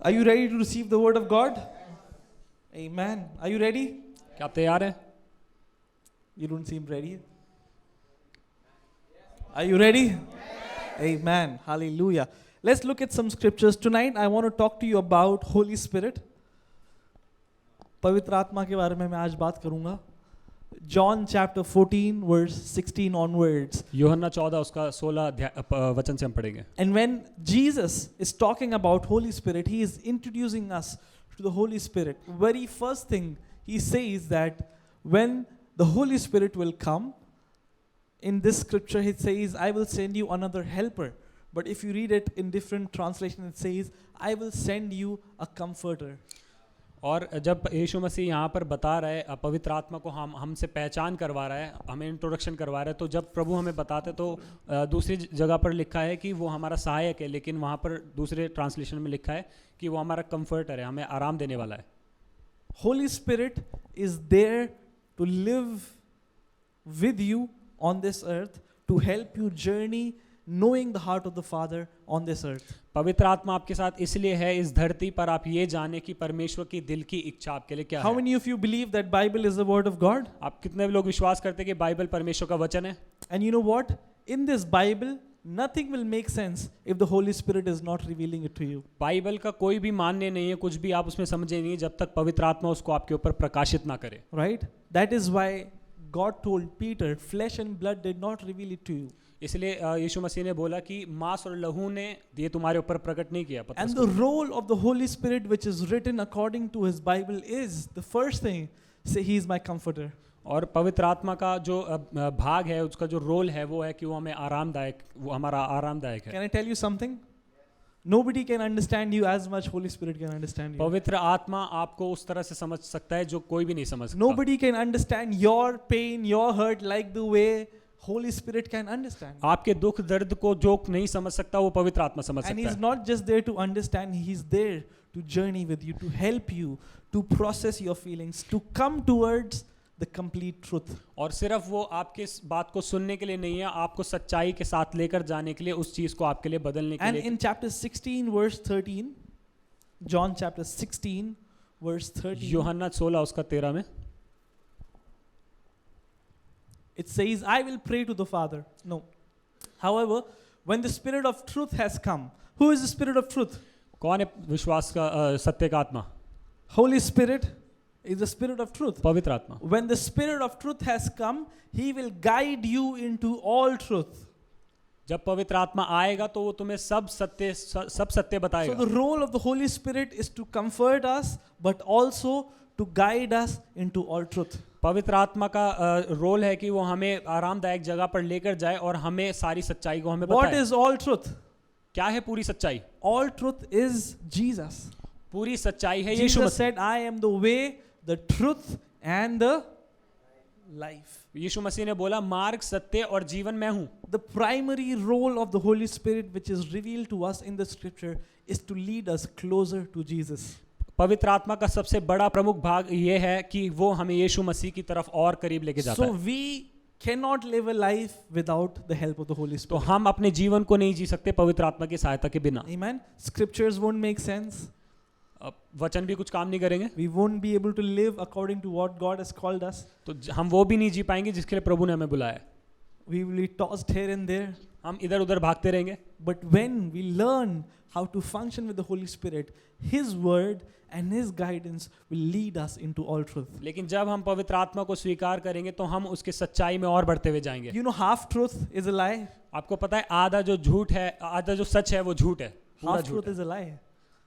Are you ready to receive the word of God? Amen. Are you ready? क्या आप तैयार हैं? You don't seem ready. Are you ready? Amen. Hallelujah. Let's look at some scriptures. Tonight I want to talk to you about Holy Spirit. पवित्र आत्मा के बारे में मैं आज बात करूंगा. John chapter 14 verse 16 onwards. यूहन्ना 14 उसका 16 वचन से हम पढ़ेंगे. And when Jesus is talking about Holy Spirit, he is introducing us to the Holy Spirit. Very first thing he says that when the Holy Spirit will come, in this scripture he says, I will send you another helper. But if you read it in different translation, it says, I will send you a comforter. और जब यीशु मसीह यहाँ पर बता रहा है पवित्र आत्मा को हमसे पहचान करवा रहा है, हमें इंट्रोडक्शन करवा रहा है, तो जब प्रभु हमें बताते तो दूसरी जगह पर लिखा है कि वो हमारा सहायक है, लेकिन वहाँ पर दूसरे ट्रांसलेशन में लिखा है कि वो हमारा कंफर्टर है, हमें आराम देने वाला है. Holy Spirit is there to live with you on this earth, to help you journey knowing the heart of the Father on this earth. पवित्र आत्मा आपके साथ इसलिए है इस धरती पर आप ये जाने कि परमेश्वर की दिल की इच्छा आपके लिए क्या How है. many of you believe that Bible is the word of God? आप कितने लोग विश्वास करते हैं कि बाइबल परमेश्वर का वचन है? And you know what? In this Bible, nothing will make sense if the Holy Spirit is not revealing it to you. Bible का कोई भी मान्य नहीं है, कुछ भी आप उसमें समझे नहीं जब तक पवित्र आत्मा उसको आपके ऊपर प्रकाशित ना करे. Right? That is why God told Peter, flesh and blood did not reveal it to you. इसलिए यीशु मसीह ने बोला कि मांस और लहू ने ये तुम्हारे ऊपर प्रकट नहीं किया. And the role of the Holy Spirit, which is written according to his Bible, is the first thing, say he is my comforter. और पवित्र आत्मा का जो भाग है, उसका जो रोल है वो है कि वो हमें आरामदायक, वो हमारा आरामदायक है. Can I tell you something? Nobody can understand you as much Holy Spirit can understand you. पवित्र आत्मा आपको उस तरह से समझ सकता है जो कोई भी नहीं समझ सकता. Nobody can understand your pain, your hurt like the way Holy Spirit can understand. आपके दुख दर्द को जो नहीं समझ सकता वो पवित्र आत्मा समझ And सकता he's है. not just there to understand, he's there to journey with you, to help you, to process your feelings, to come towards the complete truth. और सिर्फ वो आपके इस बात को सुनने के लिए नहीं है, आपको सच्चाई के साथ लेकर जाने के लिए, उस चीज को आपके लिए बदलने के And लिए. in chapter 16 verse 13, John chapter 16 verse 13, यूहन्ना 16 उसका 13 में it says, I will pray to the Father. No. However, when the Spirit of truth has come, who is the Spirit of truth? कौन है विश्वास का सत्य का आत्मा? Holy Spirit is the Spirit of truth. पवित्र आत्मा. When the Spirit of truth has come, he will guide you into all truth. जब पवित्र आत्मा आएगा तो वो तुम्हें सब सत्य So बताएगा. the role of the Holy Spirit is to comfort us, but also to guide us into all truth. पवित्र आत्मा का रोल है कि वो हमें आरामदायक जगह पर लेकर जाए और हमें सारी सच्चाई को हमें What बताए. is all truth? क्या है पूरी सच्चाई? All truth is Jesus. पूरी सच्चाई है यीशु Jesus Masih. said, I am the way, the truth, and the life. यीशु मसीह ने बोला मार्ग, सत्य और जीवन मैं हूँ. The primary role of the Holy Spirit, which is revealed to us in the scripture, is to lead us closer to Jesus. पवित्र आत्मा का सबसे बड़ा प्रमुख भाग ये है कि वो हमें यीशु मसीह की तरफ और करीब लेके जाता So है. we cannot live a life without the help of the Holy तो Spirit. हम अपने जीवन को नहीं जी सकते पवित्र आत्मा की सहायता के बिना. Amen. Scriptures won't make sense. वचन भी कुछ काम नहीं करेंगे. We won't be able to live according to what God has called us. तो हम वो भी नहीं जी पाएंगे जिसके लिए प्रभु ने हमें बुलाया है. We will be tossed here and there. हम इधर उधर भागते रहेंगे. But when we learn how to function with the Holy Spirit, His word and His guidance will lead us into all truth. लेकिन जब हम पवित्र आत्मा को स्वीकार करेंगे तो हम उसके सच्चाई में और बढ़ते हुए जाएंगे. You know, half truth is a lie. आपको पता है आधा जो झूठ है, आधा जो सच है वो झूठ है. पूरा Half झूठ truth है. is a lie.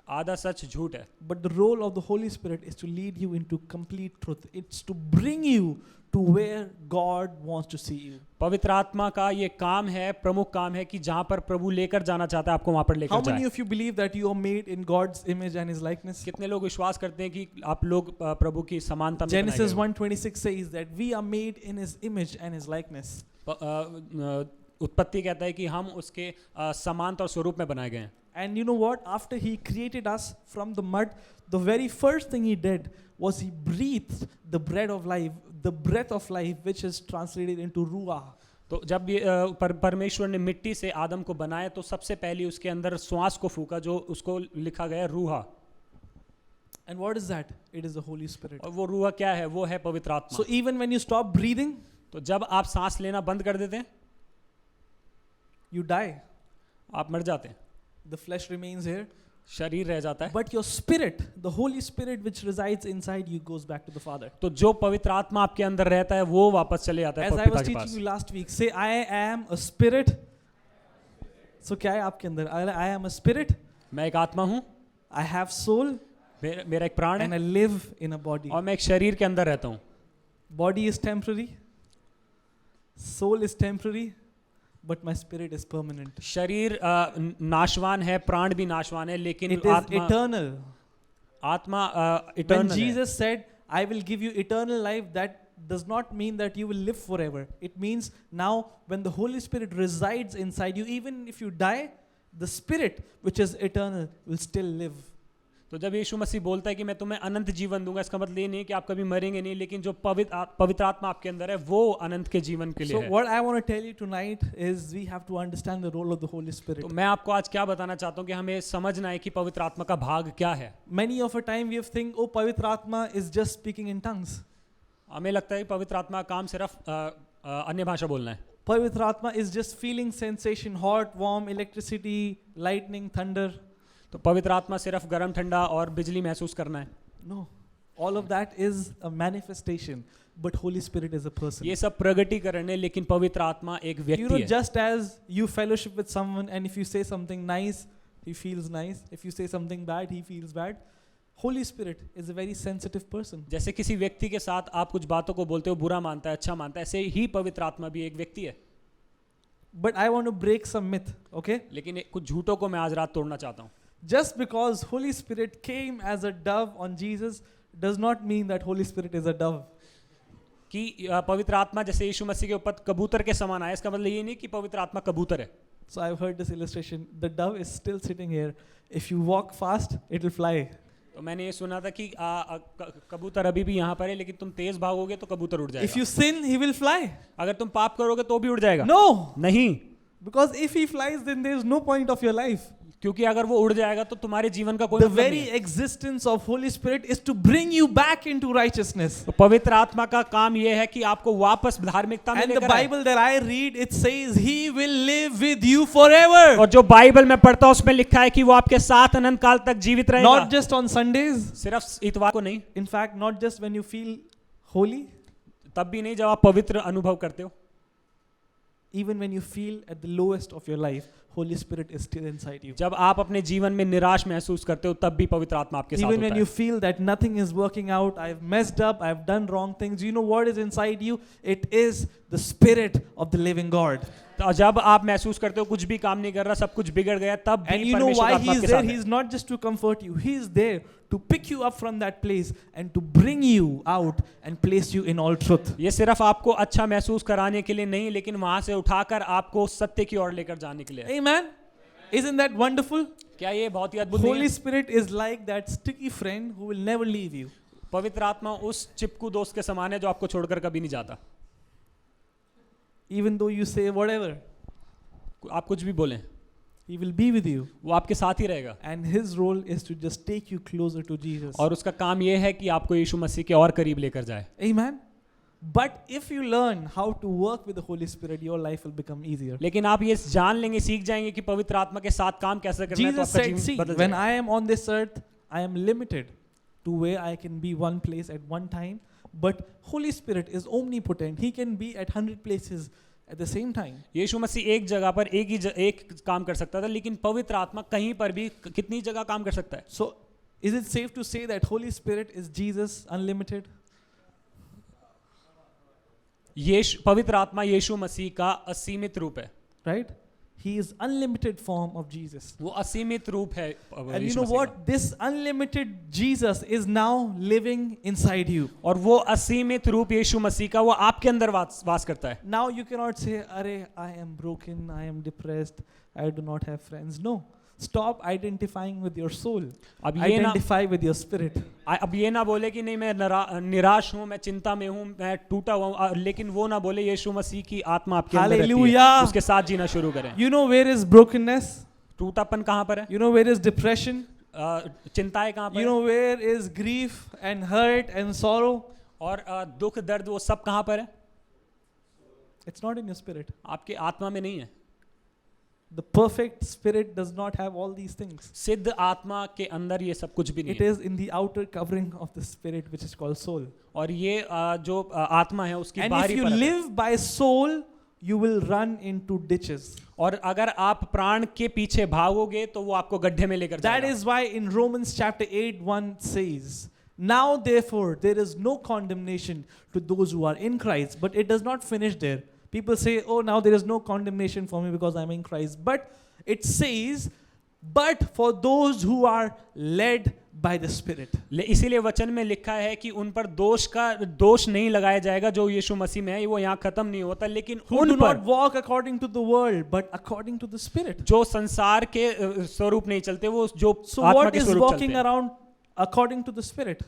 आधा सच झूठ है. But the role of the Holy Spirit is to lead you into complete truth. It's to bring you to where God wants to see you. पवित्र आत्मा का ये काम है, प्रमुख काम है कि जहाँ पर प्रभु लेकर जाना चाहता है आपको वहाँ पर How लेकर many जाए. of you believe that you are made in God's image and His likeness? कितने लोग विश्वास करते हैं कि आप लोग प्रभु की समानता में बनाए Genesis गए हो? 1:26 says that we are made in His image and His likeness. उत्पत्ति कहता है कि हम उसके समानता और स्वरूप में बनाए गए हैं. And you know what? After He created us from the mud, the very first thing He did was He breathed the breath of life, which is translated into ruah. तो जब ये परमेश्वर ने मिट्टी से आदम को बनाया तो सबसे पहले उसके अंदर श्वास को फूका जो उसको लिखा गया रूहा. And what is that? It is the Holy Spirit. और वो रूह क्या है? वो है पवित्र आत्मा। So even when you stop breathing, तो जब आप सांस लेना बंद कर देते हैं, you die. आप मर जाते हैं, The flesh remains here. शरीर रह जाता है। But your spirit, the Holy Spirit which resides inside you, goes back to the Father. तो जो पवित्र आत्मा आपके अंदर रहता है वो वापस चले जाता है As I पिता was के teaching pass. you last week, say, I am a spirit. So क्या है आपके अंदर? I am a spirit. मैं एक आत्मा हूँ, I have soul मेरा एक प्राण and I है live in a body. और मैं एक शरीर के अंदर रहता हूँ। Body is temporary. Soul is temporary. But my spirit is permanent. शरीर नाशवान है, प्राण भी नाशवान है, लेकिन It is आत्मा eternal. आत्मा When इटर्नल है। Jesus said, I will give you eternal life, that does not mean that you will live forever. It means now when the Holy Spirit resides inside you, even if you die, the Spirit which is eternal will still live. तो जब यीशु मसीह बोलता है कि मैं तुम्हें अनंत जीवन दूंगा, इसका मतलब ये नहीं है कि आप कभी मरेंगे नहीं, लेकिन जो पवित्र आत्मा आपके अंदर है वो अनंत के जीवन के लिए So है। what I want to tell you tonight is we have to understand the role of the Holy Spirit. तो मैं आपको आज क्या बताना चाहता हूँ कि हमें समझना है कि पवित्र आत्मा का भाग क्या है। Many of a time we have think, oh, Pavitra Atma is just speaking in tongues. हमें लगता है कि पवित्र आत्मा का काम सिर्फ अन्य भाषा बोलना है। Pavitra Atma is just feeling sensation, hot, warm, electricity, lightning, thunder. तो पवित्र आत्मा सिर्फ गर्म ठंडा और बिजली महसूस करना है। No, all of that is a manifestation, but Holy Spirit is a person. ये सब प्रगटीकरण है, लेकिन पवित्र आत्मा एक You व्यक्ति know, है। just as you fellowship with someone and if you say something nice, he feels nice. If you say something bad, he feels bad. Holy Spirit is a very sensitive person. जैसे किसी व्यक्ति के साथ आप कुछ बातों को बोलते हो, बुरा मानता है, अच्छा मानता है, ऐसे ही पवित्र आत्मा भी एक व्यक्ति है। But I want to break some myth, okay? लेकिन कुछ झूठों को मैं आज रात तोड़ना चाहता हूँ। Just because Holy Spirit came as a dove on Jesus does not mean that Holy Spirit is a dove. कि पवित्र आत्मा जैसे यीशु मसीह के ऊपर कबूतर के समान आया, इसका मतलब ये नहीं कि पवित्र आत्मा कबूतर है। So I've heard this illustration. The dove is still sitting here. If you walk fast, it will fly. तो मैंने ये सुना था कि कबूतर अभी भी यहाँ पर है, लेकिन तुम तेज भागोगे तो कबूतर उड़ If जाएगा। you sin, he will fly. अगर तुम पाप करोगे तो भी उड़ जाएगा। No, नहीं, because if he flies, then there is no point of your life. क्योंकि अगर वो उड़ जाएगा तो तुम्हारे जीवन का कोई The मतलब नहीं very है। existence of Holy Spirit is to bring you back into righteousness. तो पवित्र आत्मा का काम ये है कि आपको वापस धार्मिकता में And the लेकर आए। Bible that I read, it says he will live with you forever. और जो बाइबल में पढ़ता हूँ उसमें लिखा है कि वो आपके साथ अनंत काल तक जीवित रहेगा। Not just on Sundays. सिर्फ इतवार को नहीं, In fact, not just when you feel holy. तब भी नहीं जब आप पवित्र अनुभव करते हो। Even when you feel at the lowest of your life, Holy Spirit is still inside you. जब आप अपने जीवन में निराश महसूस करते हो तब भी पवित्र आत्मा आपके साथ Even होता when है। you feel that nothing is working out, I've messed up, I've done wrong things, you know what is inside you? It is the Spirit of the living God. तो जब आप महसूस करते हो कुछ भी काम नहीं कर रहा, सब कुछ बिगड़ गया, तब And भी you know परमेश्वर why का आत्मा He is आपके there? साथ He है। is not just to comfort you, He is there to pick you up from that place and to bring you out and place you in all truth. ये सिर्फ आपको अच्छा महसूस कराने के लिए नहीं, लेकिन वहां से उठाकर आपको सत्य की ओर लेकर जाने के लिए है। Amen? Isn't that wonderful? क्या ये बहुत ही अद्भुत नहीं Holy है? Spirit is like that sticky friend who will never leave you. पवित्र आत्मा उस चिपकू दोस्त के समान है जो आपको छोड़कर कभी नहीं जाता। Even though you say whatever, आप कुछ भी बोलें, He will be with you. वो आपके साथ ही रहेगा। And His role is to just take you closer to Jesus. और उसका काम ये है कि आपको यीशु मसीह के और करीब लेकर जाए। Amen? But if you learn how to work with the Holy Spirit, your life will become easier. लेकिन आप ये जान लेंगे, सीख जाएंगे कि पवित्र आत्मा के साथ काम कैसे करना है, तो Jesus आपका said, see, जीवन बदल when जाएगा। I am on this earth, I am limited to where I can be one place at one time. But Holy Spirit is omnipotent. He can be at 100 places at the same time. यीशु मसीह एक जगह पर एक काम कर सकता था, लेकिन पवित्र आत्मा कहीं पर भी कितनी जगह काम कर सकता है। So, is it safe to say that Holy Spirit is Jesus unlimited? पवित्र आत्मा यीशु मसीह का असीमित रूप है। Right? He is unlimited form of Jesus. वो असीमित रूप है And you Yeshu know Masih what? का। This unlimited Jesus is now living inside you. और वो असीमित रूप यीशु मसीह का वो आपके अंदर वास करता है। Now you cannot say, "Arey, I am broken, I am depressed, I do not have friends." No. Stop identifying with your soul. अब ये ना Identify with your spirit. अब ये ना बोले कि नहीं मैं निराश हूँ, मैं चिंता में हूँ, मैं टूटा हुआ हूँ, लेकिन वो ना बोले यीशु मसीह की आत्मा आपके अंदर रहती है, Hallelujah. उसके साथ जीना शुरू करें। You know where is brokenness? टूटापन कहाँ पर है? You know where is depression? चिंताएं कहाँ पर You know where is grief and hurt and sorrow? और दुख दर्द वो सब कहाँ पर है? It's not in your spirit. आपके आत्मा में नहीं है। The perfect spirit does not have all these things. सिद्ध आत्मा के अंदर ये सब कुछ भी नहीं It है। is in the outer covering of the spirit, which is called soul. और ये जो आत्मा है उसकी And if बाहरी you परत है। live by soul, you will run into ditches. और अगर आप प्राण के पीछे भागोगे तो वो आपको गड्ढे में लेकर That जाएगा। is why in Romans chapter 8, 1 says, now therefore there is no condemnation to those who are in Christ. But it does not finish there. People say, oh, now there is no condemnation for me because I'm in Christ. But it says, but for those who are led by the Spirit. इसीलिए वचन में लिखा है कि उन पर दोष नहीं लगाया जाएगा जो यीशु मसीह में है। वो यहाँ खत्म नहीं होता, लेकिन Who उन do not पर walk according to the world, but according to the Spirit. जो संसार के स्वरूप नहीं चलते, वो जो So आत्मा what के is स्वरूप चलते walking हैं। around according to the Spirit?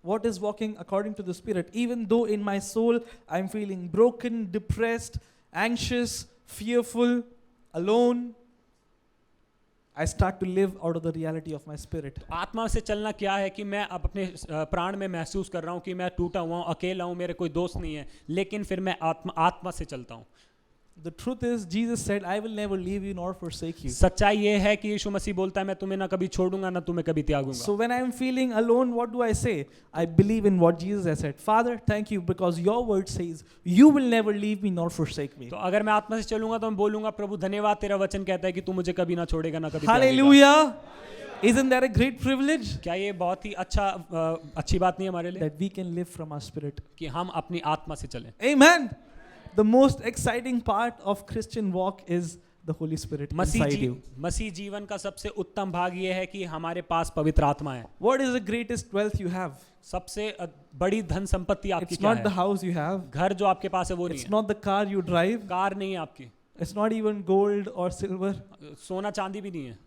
What is walking according to the Spirit? Even though in my soul I'm feeling broken, depressed, anxious, fearful, alone, I start to live out of the reality of my spirit. आत्मा से चलना क्या है कि मैं अब अपने प्राण में महसूस कर रहा हूँ कि मैं टूटा हुआ हूँ, अकेला हूँ, मेरे कोई दोस्त नहीं है, लेकिन फिर मैं आत्मा से चलता हूँ। The truth is, Jesus said, I will never leave you nor forsake you. सच्चाई ये है कि यीशु मसीह बोलता है मैं तुम्हें ना कभी छोड़ूंगा ना तुम्हें कभी त्यागूंगा। So when I am feeling alone, what do I say? I believe in what Jesus has said. Father, thank you because your word says, you will never leave me nor forsake me. तो अगर मैं आत्मा से चलूंगा तो मैं बोलूंगा प्रभु धन्यवाद, तेरा वचन कहता है कि तू मुझे कभी ना छोड़ेगा ना कभी त्यागेगा। Hallelujah! Isn't that a great privilege? क्या ये बहुत ही अच्छी बात नहीं है हमारे लिए That we can live from our spirit. कि हम अपनी आत्मा से चलें। Amen. The most exciting part of Christian walk is the Holy Spirit inside you. मसीह जीवन का सबसे उत्तम भाग ये है कि हमारे पास पवित्र आत्मा है। What is the greatest wealth you have? सबसे बड़ी धन संपत्ति आपकी It's क्या not the है? house you have. घर जो आपके पास है वो नहीं It's है, not the car you drive. Car नहीं है आपकी, It's not even gold or silver. सोना चांदी भी नहीं है,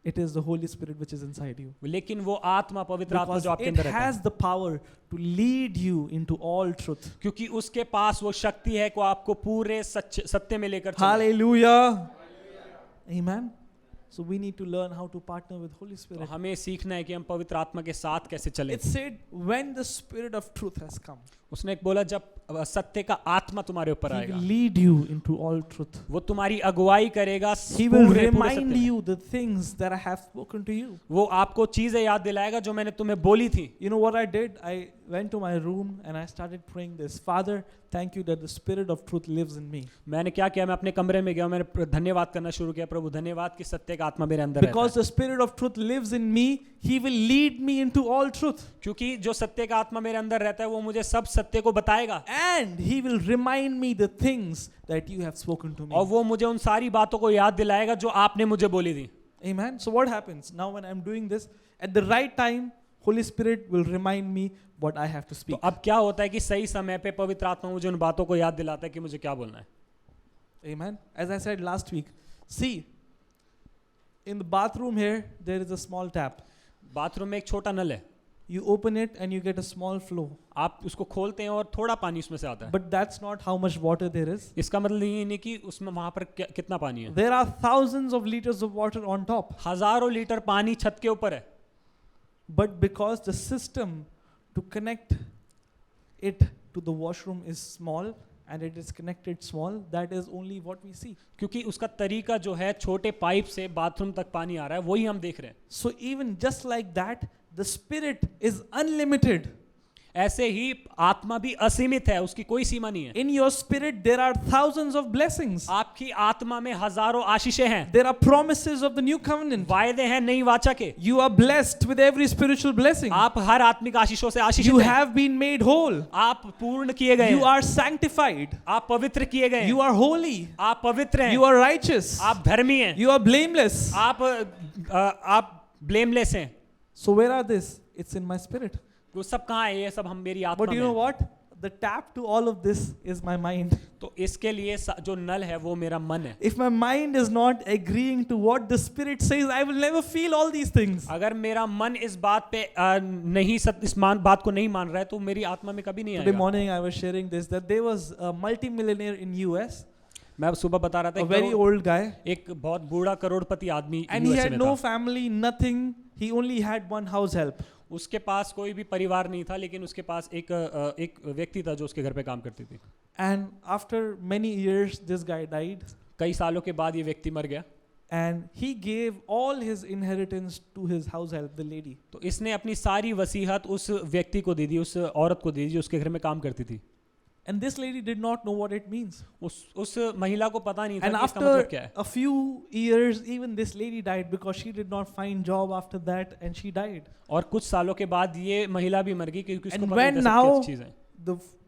It is the Holy Spirit which is inside you. लेकिन वो आत्मा पवित्र आत्मा Because जो आपके it अंदर रहता है, has the power to lead you into all truth. क्योंकि उसके पास वो शक्ति है कि वो आपको पूरे सत्य में लेकर चले। Hallelujah. Amen. So we need to learn how to partner with Holy तो Spirit. हमें सीखना है कि हम पवित्र आत्मा के साथ कैसे चलें। It said when the Spirit of truth has come, उसने एक बोला जब सत्य का आत्मा तुम्हारे ऊपर He आएगा, will lead you into all truth. वो तुम्हारी अगुवाई करेगा He will पूरे remind सत्य में। you the things that I have spoken to you. वो आपको चीजें याद दिलाएगा जो मैंने तुम्हें बोली थी। You know what I did? I went to my room and I started praying this. Father, thank you that the Spirit of truth lives in me. मैंने क्या किया, मैं अपने कमरे में गया, मैंने धन्यवाद करना शुरू किया, प्रभु धन्यवाद कि सत्य का आत्मा मेरे अंदर रहता Because है। the Spirit of truth lives in me, He will lead me into all truth. क्योंकि जो सत्य का आत्मा मेरे अंदर रहता है वो मुझे सब सत्य को बताएगा And He will remind me the things that you have spoken to me. और वो मुझे उन सारी बातों को याद दिलाएगा जो आपने मुझे बोली थी। Amen. So what happens? Now when I'm doing this, at the right time, Holy Spirit will remind me what I have to तो speak. अब क्या होता है कि सही समय पे पवित्र आत्मा मुझे उन बातों को याद दिलाता है कि मुझे क्या बोलना है। Amen. As I said last week, see, in the bathroom here, there is a small tap. Bathroom में एक छोटा नल है, You open it and you get a small flow. आप उसको खोलते हैं और थोड़ा पानी उसमें से आता है। But that's not how much water there is. इसका मतलब ये नहीं कि उसमें वहां पर कितना पानी है। There are thousands of liters of water on top. हजारों लीटर पानी छत के ऊपर है, But because the system to connect it to the washroom is small and it is connected small, that is only what we see. क्योंकि उसका तरीका जो है छोटे पाइप से बाथरूम तक पानी आ रहा है वही हम देख रहे हैं। So even just like that, the Spirit is unlimited. ऐसे ही आत्मा भी असीमित है, उसकी कोई सीमा नहीं है। In your spirit, there are thousands of blessings. आपकी आत्मा में हजारों आशीषें हैं, There are promises of the new covenant. वायदे हैं नई वाचा के। You are blessed with every spiritual blessing. आप हर आत्मिक आशीषों से आशीषित You हैं। have been made whole. आप पूर्ण किए गए You हैं, are sanctified. आप पवित्र किए गए You हैं, are holy. आप पवित्र हैं, You are righteous. आप धर्मी हैं, You are blameless. आप ब्लेमलेस हैं। So where are this? It's in my spirit. वो सब कहाँ है? ये सब हम मेरी आत्मा But you में know है। what? The tap to all of this is my mind. तो इसके लिए जो नल है वो मेरा मन है। If my mind is not agreeing to what the Spirit says, I will never feel all these things. अगर मेरा मन इस बात पे इस बात को नहीं मान रहा है तो मेरी आत्मा में कभी नहीं Today आएगा। morning I was sharing this, that there was a multi-millionaire in US. मैं सुबह बता रहा था a एक very old guy, एक बहुत बूढ़ा करोड़पति आदमी and he यूएसए had में no था। family, nothing. He only had one house help. उसके पास कोई भी परिवार नहीं था, लेकिन उसके पास एक व्यक्ति था जो उसके घर पे काम करती थी। And after many years, this guy died, कई सालों के बाद ये व्यक्ति मर गया, and he gave all his inheritance to his house help, the lady. तो इसने अपनी सारी वसीयत उस व्यक्ति को दे दी, उस औरत को दे दी जो उसके घर में काम करती थी। And this lady did not know what it means. उस महिला को पता नहीं था And कि इसका मतलब क्या after है। a few years, even this lady died because she did not find job after that, and she died. और कुछ सालों के बाद ये महिला भी मर गई क्योंकि उसको And पता नहीं when था सब now क्या चीज़ है।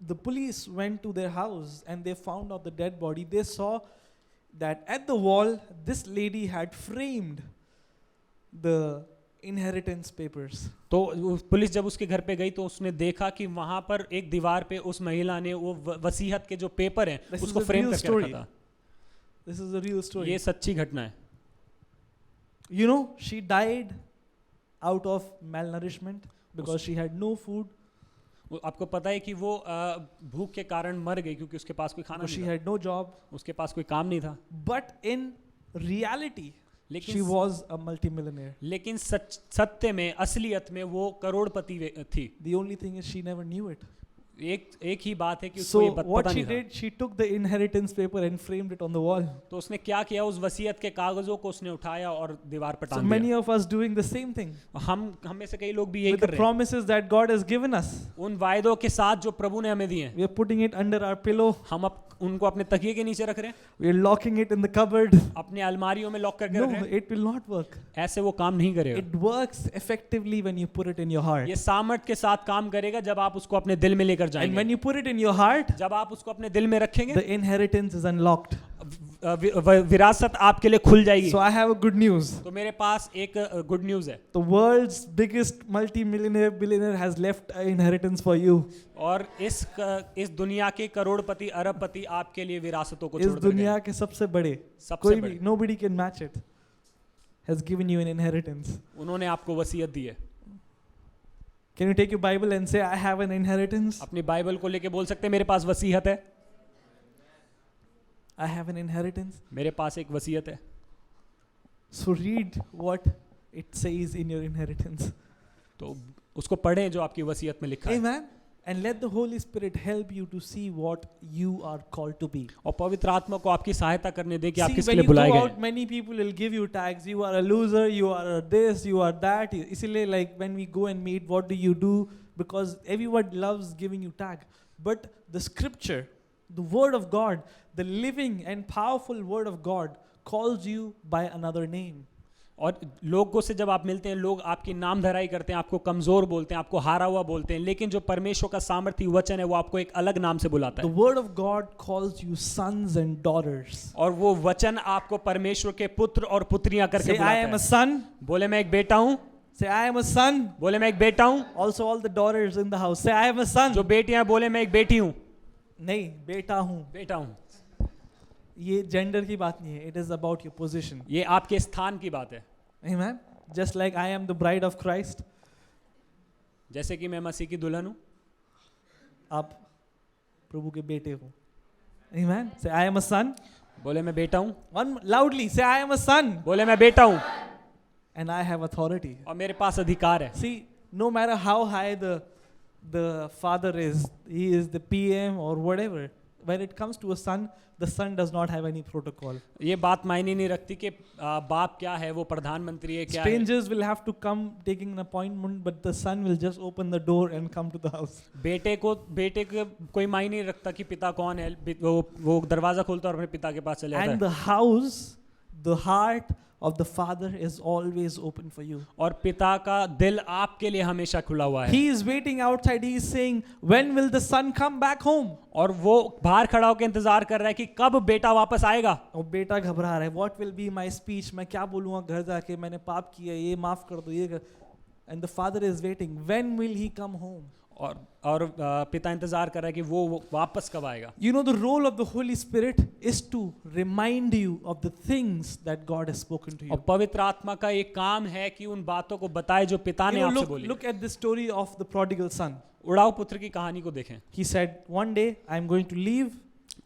the police went to their house and they found out the dead body, they saw that at the wall this lady had framed the inheritance papers. तो पुलिस जब उसके घर पे गई तो उसने देखा कि वहां पर एक दीवार पे उस महिला ने वो वसीयत के जो पेपर हैं This is उसको a फ्रेम real करके story. रखा था। This is a real story. ये सच्ची घटना है। You know, she died out of malnourishment because she had no food, आपको पता है कि वो भूख के कारण मर गई क्योंकि उसके पास कोई खाना because she नहीं था, had no job. उसके पास कोई काम नहीं था। But in reality, लेकिन she was a multimillionaire. लेकिन सत्य में असलियत में वो करोड़पति थी। The only thing is she never knew it. एक ही बात है कि उसको So ये what पता she नहीं था। did, she took the inheritance paper and framed it on the wall. तो उसने क्या किया, उस वसीयत के कागजों को उसने उठाया और दीवार पर So टांग many दिया। of us doing the same thing हम में से कई लोग भी यही with कर the रहे हैं। promises that God has given us. उन वायदों के साथ जो प्रभु ने हमें दिए हैं, We are putting it under our pillow. हम उनको अपने तकिए के नीचे रख रहे हैं, We are locking it in the cupboard. अपने अलमारियों में लॉक करके No, रख रहे हैं। it will not work. ऐसे वो काम नहीं करेगा। It works effectively when you put it in your heart. ये सामर्थ के साथ काम करेगा जब आप उसको अपने दिल में लेकर And जाएंगे। when you put it in your heart, जब आप उसको अपने दिल में रखेंगे, the inheritance is unlocked. विरासत आपके लिए खुल जाएगी। So I have a good news. तो मेरे पास एक गुड न्यूज़ है, The world's biggest billionaire has left an inheritance for you. और इस दुनिया के करोड़पति अरबपति आपके लिए विरासतों को इस छोड़ कर गए। दुनिया के सबसे बड़े, सबसे कोई भी, बड़े। nobody can match it, has given you an inheritance. उन्होंने आपको वसीयत दी है। Can you take your Bible and say, I have an inheritance? अपनी बाइबल को लेके बोल सकते हैं मेरे पास वसीयत है, I have an inheritance. मेरे पास एक वसीयत है। So read what it says in your inheritance. तो उसको पढ़ें जो आपकी वसीयत में लिखा है, Amen. And let the Holy Spirit help you to see what you are called to be. और पवित्र आत्मा को आपकी सहायता करने दे कि आप See, किसके when लिए you go बुलाए गए out, हैं। many people will give you tags. You are a loser, you are a this, you are that. इसीलिए like when we go and meet, what do you do? Because everyone loves giving you tag. But the scripture, the word of God, the living and powerful word of God calls you by another name. और लोगों से जब आप मिलते हैं, लोग आपकी नाम धराई करते हैं, आपको कमजोर बोलते हैं, आपको हारा हुआ बोलते हैं, लेकिन जो परमेश्वर का सामर्थी वचन है वो आपको एक अलग नाम से बुलाता The है। word of God calls you sons and daughters. और वो वचन आपको परमेश्वर के पुत्र और पुत्रियां करके Say, I बुलाता am a है। son. बोले मैं एक बेटा हूँ, Say, I am a son. बोले मैं एक बेटा हूँ। Also all the daughters in the house. Say, I am a son. जो बेटियां बोले मैं एक बेटी हूँ, नहीं, बेटा हूँ. बेटा हूँ। ये जेंडर की बात नहीं है. It is about your position. ये आपके स्थान की बात है। Amen. Just like I am the bride of Christ. जैसे कि मैं मसीह की दुल्हन हूँ, आप प्रभु के बेटे हो. Amen. Say, I am a son. बोले मैं बेटा हूँ। One loudly. Say, I am a son. बोले मैं बेटा हूँ And I have authority. और मेरे पास अधिकार है। See, no matter how high the father is, he is the PM or whatever. When it comes to a son, the son does not have any protocol. ये बात मायने नहीं रखती कि बाप क्या है, वो प्रधानमंत्री है क्या है। Strangers will have to come taking an appointment, but the son will just open the door and come to the house. बेटे को कोई मायने नहीं रखता कि पिता कौन है, वो दरवाजा खोलता और अपने पिता के पास चले जाता And है। the house, the heart of the father is always open for you. और पिता का दिल आपके लिए हमेशा खुला हुआ है। He is waiting outside. He is saying, when will the son come back home? और वो बाहर खड़ा होकर इंतजार कर रहा है कि कब बेटा वापस आएगा। और बेटा घबरा रहा है. What will be my speech? मैं क्या बोलूँगा घर जाके? मैंने पाप किया, ये माफ कर दो, ये कर. And the father is waiting. When will he come home? और पिता इंतजार कर रहा है कि वो वापस कब आएगा। You know, the role of the Holy Spirit is to remind you of the things that God has spoken to you. और पवित्र आत्मा का एक काम है कि उन बातों को बताए जो पिता ने आपसे बोली। Look at the story of the prodigal son. उड़ाऊ पुत्र की कहानी को देखें। He said, one day I'm going to leave.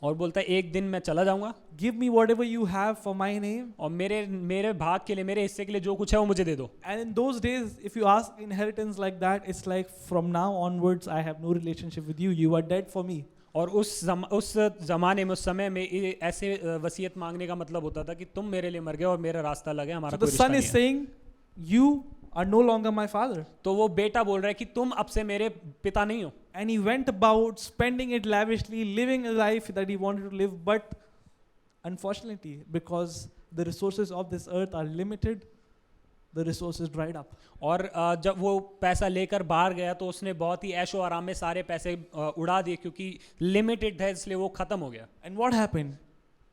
और बोलता है एक दिन मैं चला जाऊंगा Give me whatever you have for my name. और मेरे भाग के लिए, मेरे हिस्से के लिए जो कुछ है वो मुझे दे दो. And in those days, if you ask inheritance like that, it's like from now onwards, I have no relationship with you. You are dead for me. और उस जमाने में, उस समय में ऐसे वसीयत मांगने का मतलब होता था कि तुम मेरे लिए मर गए और मेरा रास्ता अलग है, हमारा So कोई the रिश्ता son नहीं is है. saying, you are no longer my father. तो वो बेटा बोल रहा है कि तुम अब से मेरे पिता नहीं हो. And he went about spending it lavishly, living a life that he wanted to live. But unfortunately, because the resources of this earth are limited, the resources dried up. और जब वो पैसा लेकर बाहर गया तो उसने बहुत ही ऐशो आराम में सारे पैसे उड़ा दिए, क्योंकि लिमिटेड है इसलिए वो खत्म हो गया. And what happened?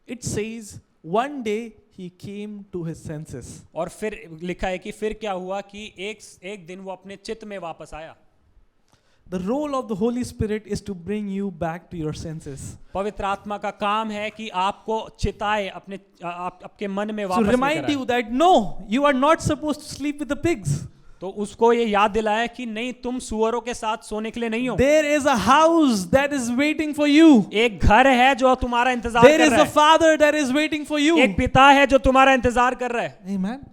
It says, one day he came to his senses. और फिर लिखा है कि फिर क्या हुआ कि एक दिन वो अपने चित्त में वापस आया. The role of the Holy Spirit is to bring you back to your senses. पवित्र आत्मा का काम है कि आपको चिताए, अपने आपके मन में So वापस remind लेकर आए. you that no, you are not supposed to sleep with the pigs. तो उसको ये याद दिलाया कि नहीं, तुम सुअरों के साथ सोने के लिए नहीं हो. There is a house that is waiting for you. एक घर है जो तुम्हारा इंतजार There कर is रहा a है. father that is waiting for you. एक पिता है जो तुम्हारा इंतजार कर रहा है. Amen.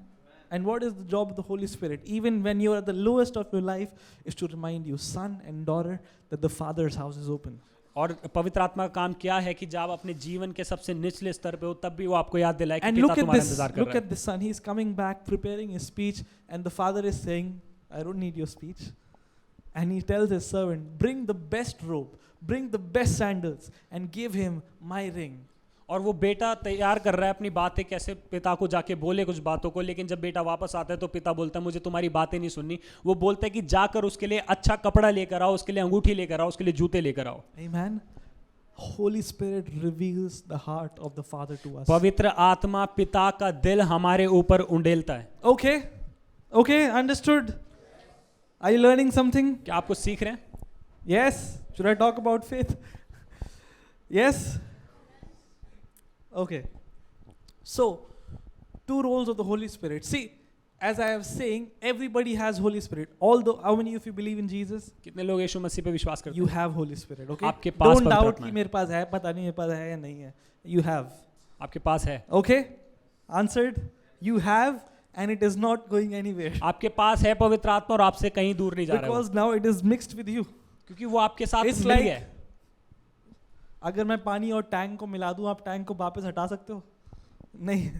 And what is the job of the Holy Spirit? Even when you are at the lowest of your life, is to remind you, son and daughter, that the Father's house is open. और पवित्र आत्मा का काम क्या है कि जब आप अपने जीवन के सबसे निचले स्तर पे हो तब भी वो आपको याद दिलाए कि And पिता look at तुम्हारा this. इंतजार कर Look रहा है. at the son. He's coming back, preparing his speech, and the father is saying, "I don't need your speech." And he tells his servant, "Bring the best robe, bring the best sandals, and give him my ring." और वो बेटा तैयार कर रहा है अपनी बातें, कैसे पिता को जाके बोले कुछ बातों को, लेकिन जब बेटा वापस आता है तो पिता बोलता है मुझे तुम्हारी बातें नहीं सुननी. वो बोलता है कि जाकर उसके लिए अच्छा कपड़ा लेकर आओ, उसके लिए अंगूठी लेकर आओ, उसके लिए जूते लेकर आओ. Amen. Holy Spirit reveals the heart of the Father to us. पवित्र आत्मा पिता का दिल हमारे ऊपर उंडेलता है. Okay, okay, understood. Are you learning something? क्या आपको सीख रहे हैं? Yes. Should I talk about faith? Yes. Okay. So, two roles of the Holy Spirit. See, as I was saying, everybody has Holy Spirit. Although, how many of you believe in Jesus? कितने लोग यीशु मसीह पे विश्वास करते You हैं? have Holy Spirit. Okay. आपके पास Don't पवित्र doubt आत्मा कि है. मेरे पास है, पता नहीं मेरे पास है या नहीं है. You have. आपके पास है. Okay. Answered. You have, and it is not going anywhere. आपके पास है पवित्र आत्मा और आपसे कहीं दूर नहीं जा रहा है वो. Because now it is mixed with you. क्योंकि वो आपके साथ It's मिल like- गया है. अगर मैं पानी और टैंक को मिला दूं, आप टैंक को वापस हटा सकते हो? नहीं.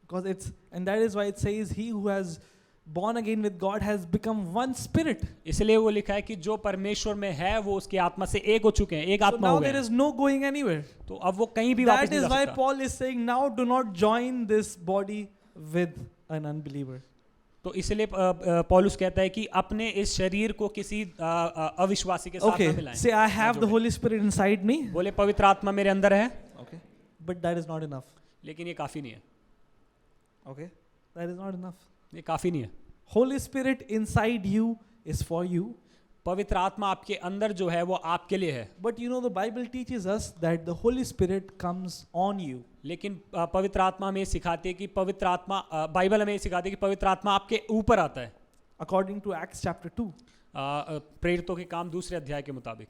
Because it's, and that is why it says, he who has born again with God has become one spirit. इसलिए वो लिखा है कि जो परमेश्वर में है वो उसकी आत्मा से एक हो चुके हैं, एक So आत्मा now हो there गए. is no going anywhere. तो अब वो कहीं भी वापस That नहीं is जा why सकता. Paul is saying, now do not join this body with an unbeliever. तो इसलिए पौलुस कहता है कि अपने इस शरीर को किसी अविश्वासी के साथ Okay, न मिलाएं. say I have the Holy Spirit inside me. बोले पवित्र आत्मा मेरे अंदर है, Okay, but that is not enough. लेकिन ये काफी नहीं है. Okay, that is not enough. ये काफी नहीं है. Holy Spirit inside you is for you. पवित्र आत्मा आपके अंदर जो है वो आपके लिए है. But you know, the Bible teaches us that the Holy Spirit comes on you. लेकिन पवित्र आत्मा हमें सिखाती है कि पवित्र आत्मा, बाइबल हमें सिखाती है कि पवित्र आत्मा आपके ऊपर आता है. According to Acts chapter 2, प्रेरितों के काम दूसरे अध्याय के मुताबिक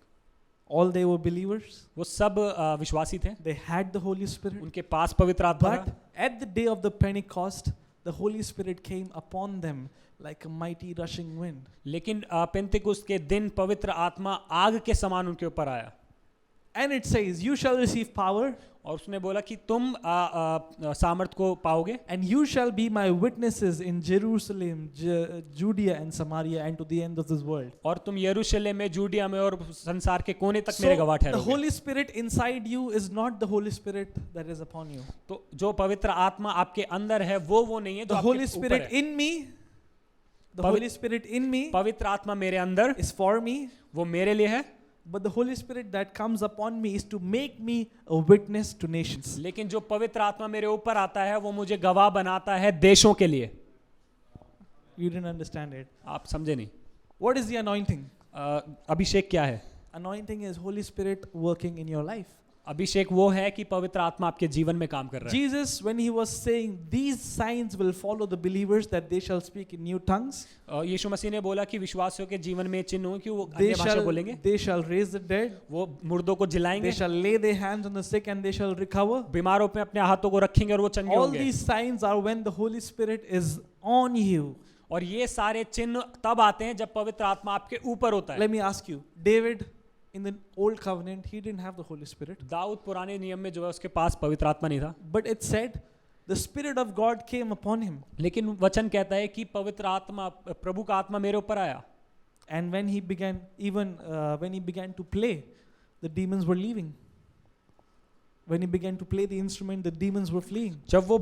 all they were believers. वो सब विश्वासी थे, They had the Holy Spirit. उनके पास पवित्र आत्मा But था. at the day of the Pentecost, the Holy Spirit came upon them like a mighty rushing wind. लेकिन पेंतिकुस्त के दिन पवित्र आत्मा आग के समान उनके ऊपर आया. And it says, you shall receive power, और उसने बोला कि तुम सामर्थ को पाओगे and you shall be my witnesses in Jerusalem, Judea and Samaria, and to the end of this world. और तुम यरूशलेम में, जूडिया में और संसार के कोने तक मेरे गवाह So the ठहरोगे. Holy Spirit inside you is not the Holy Spirit that is upon you. तो जो पवित्र आत्मा आपके अंदर है वो नहीं है जो The आपके Holy ऊपर Spirit है. in me, the Pavi- Holy Spirit in me पवित्र आत्मा मेरे अंदर is for me, वो मेरे लिए है, but the Holy Spirit that comes upon me is to make me a witness to nations. लेकिन जो पवित्र आत्मा मेरे ऊपर आता है वो मुझे गवाह बनाता है देशों के लिए. You didn't understand it. आप समझे नहीं. What is the anointing? अभिषेक क्या है? Anointing is Holy Spirit working in your life. अभिषेक वो है कि पवित्र आत्मा आपके जीवन में काम कर रहा है। Jesus, when he was saying, these signs will follow the believers, that they shall speak in new tongues, यीशु मसीह ने बोला कि विश्वासियों के जीवन में चिन्ह हो कि वो अन्य भाषा बोलेंगे, they shall raise the dead, वो मुर्दों को they जिलाएंगे, shall lay their hands on the sick and they shall recover. बीमारों पे अपने हाथों को रखेंगे और वो चंगे All होंगे। these signs are when the Holy Spirit is on you. और ये सारे चिन्ह तब आते हैं जब पवित्र आत्मा आपके ऊपर होता है। Let me ask you, David in the old covenant, he didn't have the Holy Spirit, Dawood पुराने नियम में जो है उसके पास पवित्र आत्मा नहीं था, but it said the Spirit of God came upon him, लेकिन वचन कहता है कि पवित्र आत्मा, प्रभु का आत्मा मेरे ऊपर आया, and when he began, when he began to play, the demons were leaving. When he began to play the instrument, the demons were fleeing. जब वो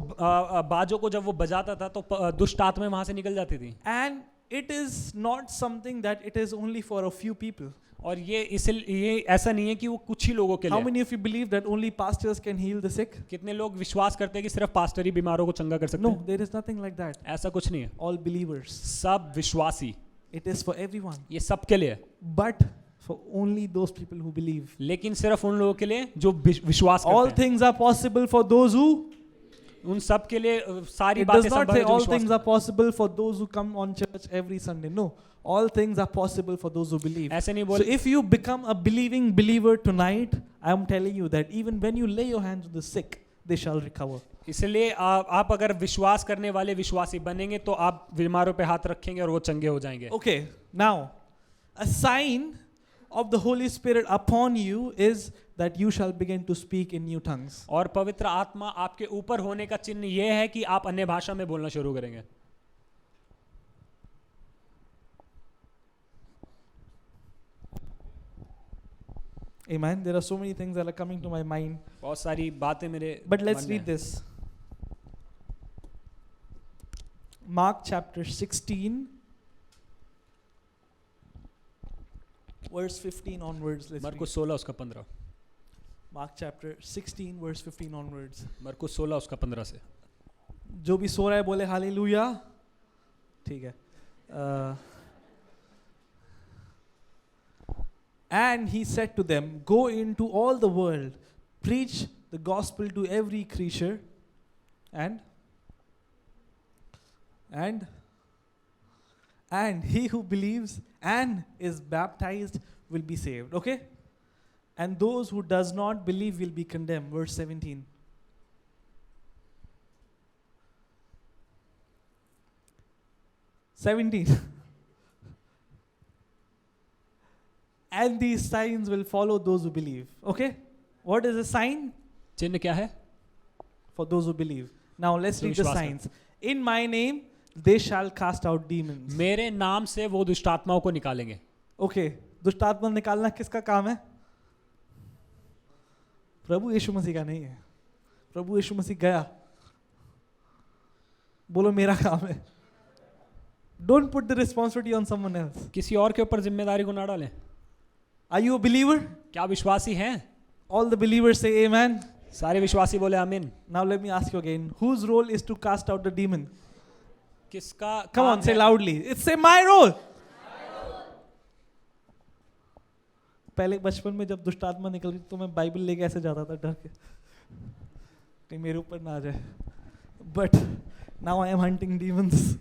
बाजों को जब वो बजाता था तो दुष्ट आत्माएं वहां से निकल जाती थी। And it is not something that it is only for a few people. और ये ऐसा नहीं है कि वो कुछ ही लोगों के How लिए। many of you believe that only pastors can heal the sick? कितने लोग विश्वास करते हैं कि सिर्फ पास्टर ही बीमारों को चंगा कर सकते No, हैं? there is nothing like that. ऐसा कुछ नहीं है, All believers. सब विश्वासी, It is for everyone. ये सबके लिए, But for only those people who believe. लेकिन सिर्फ उन लोगों के लिए जो विश्वास All करते हैं। things are possible for those who. उन सब के लिए सारी It बातें does not संभव say है जो all विश्वास things are possible for those who come on church every Sunday. No, all things are possible for those who believe. ऐसे नहीं So बोल, if you become a believing believer tonight, I am telling you that even when you lay your hands on the sick, they shall recover. इसलिए आप अगर विश्वास करने वाले विश्वासी बनेंगे तो आप बीमारों पे हाथ रखेंगे और वो चंगे हो जाएंगे। Okay, now a sign of the Holy Spirit upon you is that you shall begin to speak in new tongues. और पवित्र आत्मा आपके ऊपर होने का चिन्ह ये है कि आप अन्य भाषा में बोलना शुरू करेंगे। Amen. There are so many things that are coming to my mind. बहुत सारी बातें मेरे But let's मन में read this. Mark chapter 16, verse 15 onwards. Let's read. मरकुस 16 उसका 15, Mark chapter 16, verse 15 onwards. मरकुस 16 उसका 15 से। जो भी सो रहा है बोले हालेलुया। ठीक है। And he said to them, go into all the world, preach the gospel to every creature, and he who believes and is baptized will be saved. Okay? And those who does not believe will be condemned. Verse 17. And these signs will follow those who believe. Okay? What is a sign? चिन्ह क्या है? For those who believe. Now let's जो read the विश्वास signs. In my name they shall cast out demons. मेरे नाम से वो दुष्ट आत्माओं को निकालेंगे। Okay, दुष्ट आत्मा निकालना किसका काम है? प्रभु यीशु मसीह का नहीं है। प्रभु यीशु मसीह गया, बोलो मेरा काम है। Don't put the responsibility on someone else. किसी और के ऊपर जिम्मेदारी को ना डालें। Are you a believer? क्या विश्वासी हैं? All the believers say amen. सारे विश्वासी बोले आमीन। Now let me ask you again. Whose role is to cast out the demon? किसका Come काम on, say है? loudly. It's say my role. पहले बचपन में जब दुष्ट आत्मा निकल रही तो मैं बाइबल लेके ऐसे जाता था डर के, कहीं मेरे ऊपर ना आ जाए. But now I am hunting demons.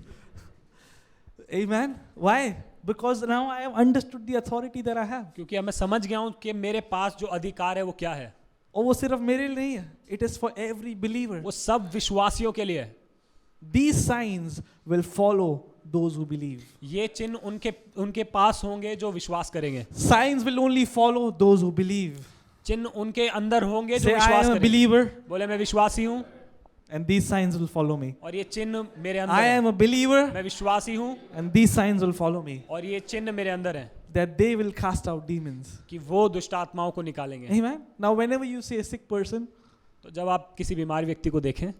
Amen. Why? Because now I have understood the authority that I have. क्योंकि अब मैं समझ गया हूँ कि मेरे पास जो अधिकार है वो क्या है। और वो सिर्फ मेरे लिए नहीं है. It is for every believer. वो सब विश्वासियों के लिए है। These signs will follow those who believe. ये चिन्ह उनके पास होंगे जो विश्वास करेंगे। Signs will only follow those who believe. चिन्ह उनके अंदर होंगे जो Say I विश्वास am a करेंगे। believer. बोले मैं विश्वासी हूँ And these signs will follow me. और ये चिन्ह मेरे अंदर I है। am a believer. मैं विश्वासी हूँ And these signs will follow me. और ये चिन्ह मेरे अंदर है That they will cast out demons. कि वो दुष्ट आत्माओं को निकालेंगे। Amen. Now whenever you see a sick person, तो जब आप किसी बीमार व्यक्ति को देखें,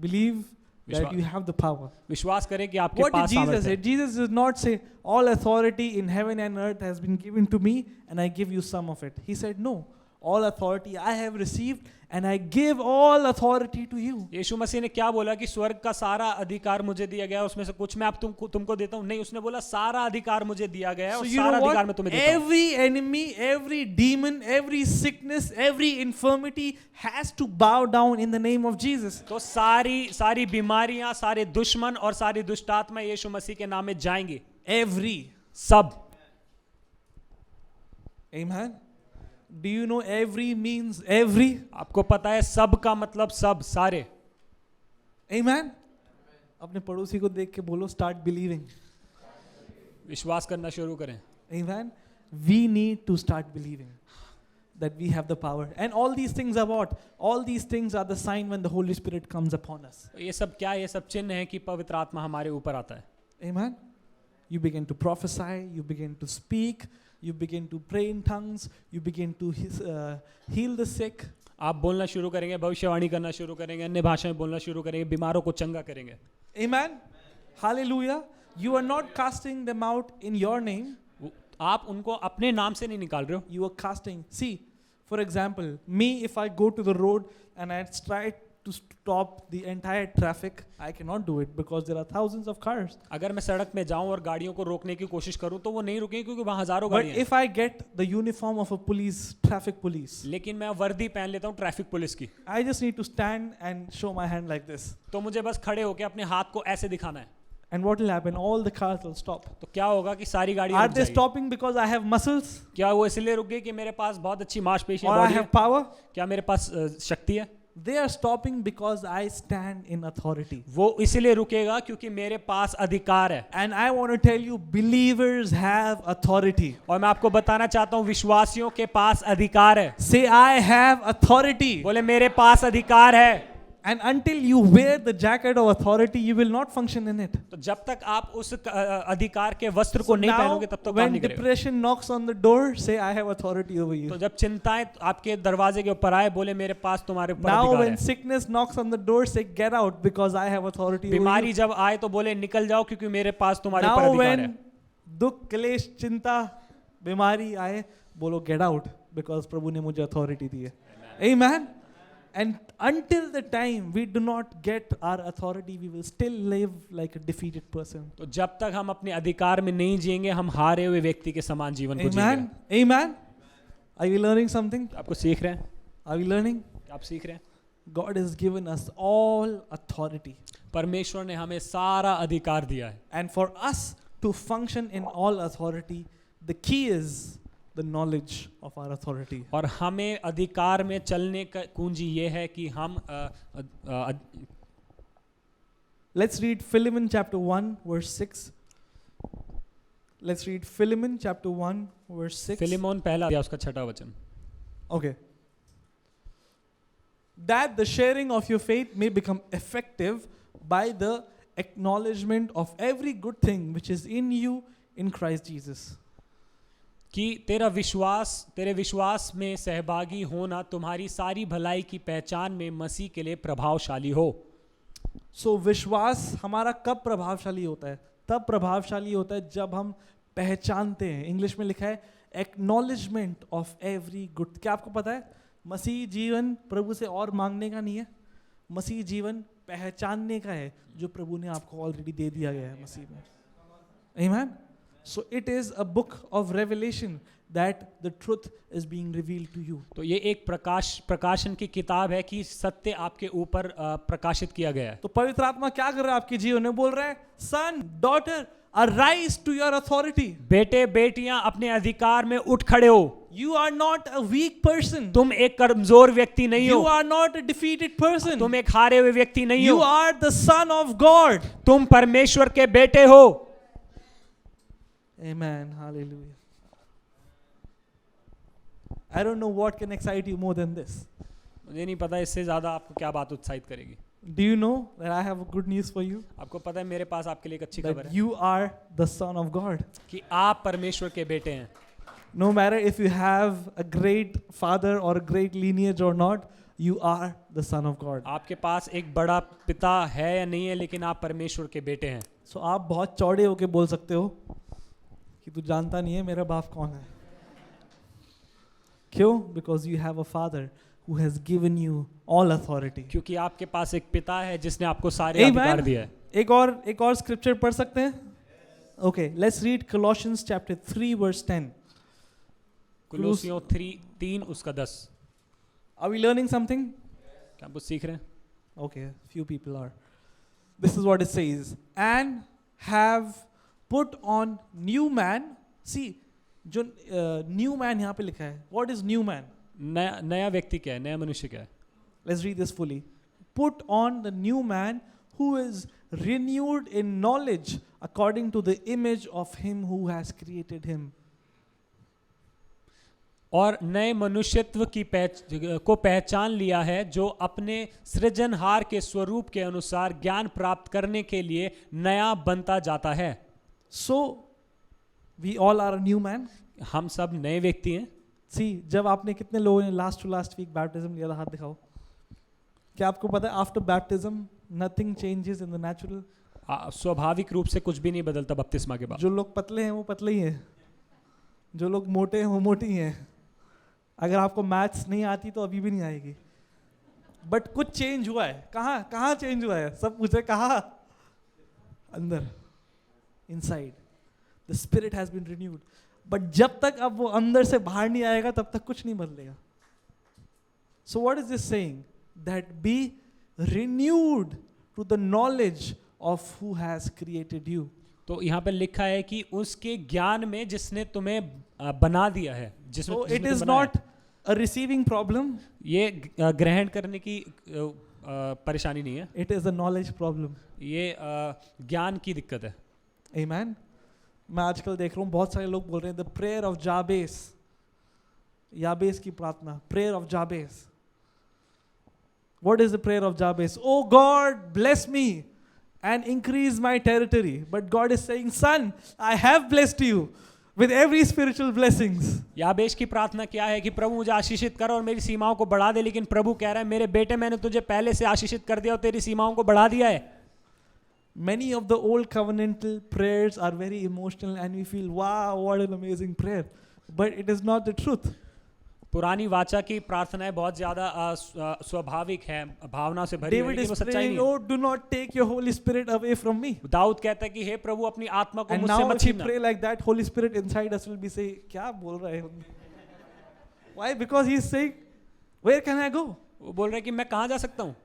believe that विश्वा- you have the power. विश्वास करें कि आपके What did पास Jesus सामर्थ्य say? है। Jesus did not say, all authority in heaven and earth has been given to me and I give you some of it. He said, no, all authority I have received, and I give all authority to you. यीशु मसीह ने क्या बोला कि स्वर्ग का सारा अधिकार मुझे दिया गया है, उसमें से कुछ मैं आप तुमको देता हूँ? नहीं, उसने बोला सारा अधिकार मुझे दिया गया है So और you सारा know अधिकार मैं what? तुम्हें देता हूँ। Every enemy, every demon, every sickness, every infirmity has to bow down in the name of Jesus. तो सारी बीमारियां, सारे दुश्मन और सारी दुष्ट आत्मा यीशु मसीह के नाम में जाएंगी, Every. सब। Amen. Do you know every means every? आपको पता है सब का मतलब सब, सारे। Amen. अपने पड़ोसी को देख के बोलो, start believing. विश्वास करना शुरू करें। Amen. We need to start believing that we have the power. And all these things are what? All these things are the sign when the Holy Spirit comes upon us. ये सब क्या? ये सब चिन्ह है कि पवित्र आत्मा हमारे ऊपर आता है। Amen. You begin to prophesy, you begin to speak, you begin to pray in tongues, you begin to heal the sick. आप बोलना शुरू करेंगे, भविष्यवाणी करना शुरू करेंगे, अन्य भाषाएं बोलना शुरू करेंगे, बीमारों को चंगा करेंगे। Amen. Hallelujah. You are not casting them out in your name. आप उनको अपने नाम से नहीं निकाल रहे हो। You are casting. See, for example, me, if I go to the road and I try to stop the entire traffic, I cannot do it because there are thousands of cars. अगर मैं सड़क में जाऊं और गाड़ियों को रोकने की कोशिश करूं तो वो नहीं रुकेंगे क्योंकि वहां हजारों But गाड़ियां हैं। if I get the uniform of a police, traffic police, लेकिन मैं वर्दी पहन लेता हूं ट्रैफिक पुलिस की, I just need to stand and show my hand like this. तो मुझे बस खड़े होकर अपने हाथ को ऐसे दिखाना है। And what will happen? All the cars will stop. तो क्या होगा कि सारी गाड़ियां Are रुक they जाएगी। stopping because I have muscles क्या वो इसलिए रुक गए कि मेरे पास बहुत अच्छी मांसपेशियां or I बॉडी है? have power? क्या मेरे पास शक्ति है? They are stopping because I stand in authority. वो इसलिए रुकेगा क्योंकि मेरे पास अधिकार है। And I want to tell you, believers have authority. और मैं आपको बताना चाहता हूँ विश्वासियों के पास अधिकार है। Say, I have authority. बोले मेरे पास अधिकार है। And until you wear the jacket of authority, you will not function in it. तो जब तक आप उस अधिकार के वस्त्र को नहीं पहनोगे तब तक काम when नहीं करेगा। depression knocks on the door, say, I have authority over you. तो जब चिंताएं आपके दरवाजे के ऊपर आए, बोले मेरे पास तुम्हारे ऊपर Now अधिकार when है। sickness knocks on the door, say, get out because I have authority over बीमारी you. जब आए तो बोले निकल जाओ क्योंकि मेरे पास तुम्हारे ऊपर Now अधिकार है। when दुख, क्लेश, चिंता, बीमारी आए, बोलो get out because प्रभु ने मुझे authority दी है. Amen. And until the time we do not get our authority, we will still live like a defeated person. तो जब तक हम अपने अधिकार में नहीं जिएंगे, हम हारे हुए व्यक्ति के समान जीवन को Amen. जिएंगे। Amen. Are you learning something? आपको सीख रहे हैं? Are we learning? आप सीख रहे हैं? God has given us all authority. परमेश्वर ने हमें सारा अधिकार दिया है। And for us to function in all authority, the key is the knowledge of our authority. और हमें अधिकार में चलने का कुंजी ये है कि हम Let's read Philemon chapter 1 verse 6. Let's read Philemon chapter 1 verse 6. Filimon पहला अध्याय उसका 6वां वचन। Okay. That the sharing of your faith may become effective by the acknowledgement of every good thing which is in you in Christ Jesus. कि तेरे विश्वास में सहभागी होना तुम्हारी सारी भलाई की पहचान में मसीह के लिए प्रभावशाली हो। So विश्वास हमारा कब प्रभावशाली होता है? तब प्रभावशाली होता है जब हम पहचानते हैं। इंग्लिश में लिखा है एक्नॉलेजमेंट ऑफ एवरी गुड। क्या आपको पता है मसीह जीवन प्रभु से और मांगने का नहीं है, मसीह जीवन पहचानने का है जो प्रभु ने आपको ऑलरेडी दे दिया गया है मसीह में। Amen. So it is a book of revelation that the truth is being revealed to you. तो ये एक प्रकाशन की किताब है कि सत्य आपके ऊपर प्रकाशित किया गया है। तो पवित्र आत्मा क्या कर रहा है आपके जीवन में? बोल रहा है son daughter arise to your authority. बेटे बेटियां अपने अधिकार में उठ खड़े हो। You are not a weak person. तुम एक कमजोर व्यक्ति नहीं You हो। are not a defeated person. तुम एक हारे हुए व्यक्ति नहीं You हो। are the son of God. तुम परमेश्वर के बेटे हो। Amen. Hallelujah. I don't know what can excite you more than this. मुझे नहीं पता इससे ज्यादा आपको क्या बात उत्साहित करेगी। Do you know that I have a good news for you? आपको पता है मेरे पास आपके लिए एक अच्छी खबर That है you are the son of God. कि आप परमेश्वर के बेटे हैं। No matter if you have a great father or a great lineage or not, you are the son of God. आपके पास एक बड़ा पिता है या नहीं है, लेकिन आप परमेश्वर के बेटे हैं। So आप बहुत चौड़े होके बोल सकते हो कि तू जानता नहीं है मेरा बाप कौन है। क्यों? Because you have a father who has given you all authority. क्योंकि आपके पास एक पिता है जिसने आपको सारे अधिकार दिया है। एक और स्क्रिप्चर पढ़ सकते हैं? Okay, let's read Colossians chapter 3 verse 10. कुलोसियों 3 उसका 10। Are we learning something? क्या आप कुछ सीख रहे हैं? Okay, few people are. This is what it says. And have put on new man. See, जो new man यहाँ पे लिखा है. What is new man? नया व्यक्ति क्या है? नया मनुष्य क्या है? Let's read this fully. Put on the new man who is renewed in knowledge according to the image of him who has created him. और नए मनुष्यत्व की को पहचान लिया है जो अपने सृजनहार के स्वरूप के अनुसार ज्ञान प्राप्त करने के लिए नया बनता जाता है। So we all are a new man. हम सब नए व्यक्ति हैं। See, जब आपने कितने लोगों ने लास्ट वीक बैप्टिज्म लिया था? हाथ दिखाओ। क्या आपको पता है after baptism nothing changes in the natural? स्वाभाविक रूप से कुछ भी नहीं बदलता बपतिस्मा के बाद। जो लोग पतले हैं वो पतले ही हैं, जो लोग मोटे हैं वो मोटे ही हैं। अगर आपको मैथ्स नहीं आती तो अभी भी नहीं आएगी, बट कुछ चेंज हुआ है। कहाँ चेंज हुआ है? सब पूछे कहाँ? अंदर, inside the spirit has been renewed. But जब तक अब वो अंदर से बाहर नहीं आएगा तब तक कुछ नहीं बदलेगा। So what is this saying? That be renewed to the knowledge of who has created you. तो यहाँ पे लिखा है कि उसके ज्ञान में जिसने तुम्हें बना दिया है, जिसमें So it is not a receiving problem. ये ग्रहण करने की परेशानी नहीं है, It is a knowledge problem. ये ज्ञान की दिक्कत है। Amen. मैं आजकल देख रहा हूँ बहुत सारे लोग बोल रहे हैं the prayer of Jabez, याबेस की प्रार्थना, prayer of Jabez. What is the prayer of Jabez? Oh God, bless me and increase my territory. But God is saying, son, I have blessed you with every spiritual blessings. याबेश की प्रार्थना क्या है कि प्रभु मुझे आशीषित कर और मेरी सीमाओं को बढ़ा दे, लेकिन प्रभु कह रहा है मेरे बेटे मैंने तुझे पहले से आशीषित कर दिया और तेरी सीमाओं को बढ़ा दिया है। Many of the old covenantal prayers are very emotional and we feel, wow, what an amazing prayer. But it is not the truth. पुरानी वाचा की प्रार्थनाएं बहुत ज्यादा स्वाभाविक है, भावना से भरी हुई है, लेकिन वो सच्चाई नहीं है। Oh, do not take your Holy Spirit away from me. Dawood कहता है कि हे प्रभु अपनी आत्मा को And मुझसे now मत if we छीनना। pray like that, Holy Spirit inside us will be saying, क्या बोल रहा है? Why? Because he is saying, where can I go? वो बोल रहे हैं कि मैं कहाँ जा सकता हूँ?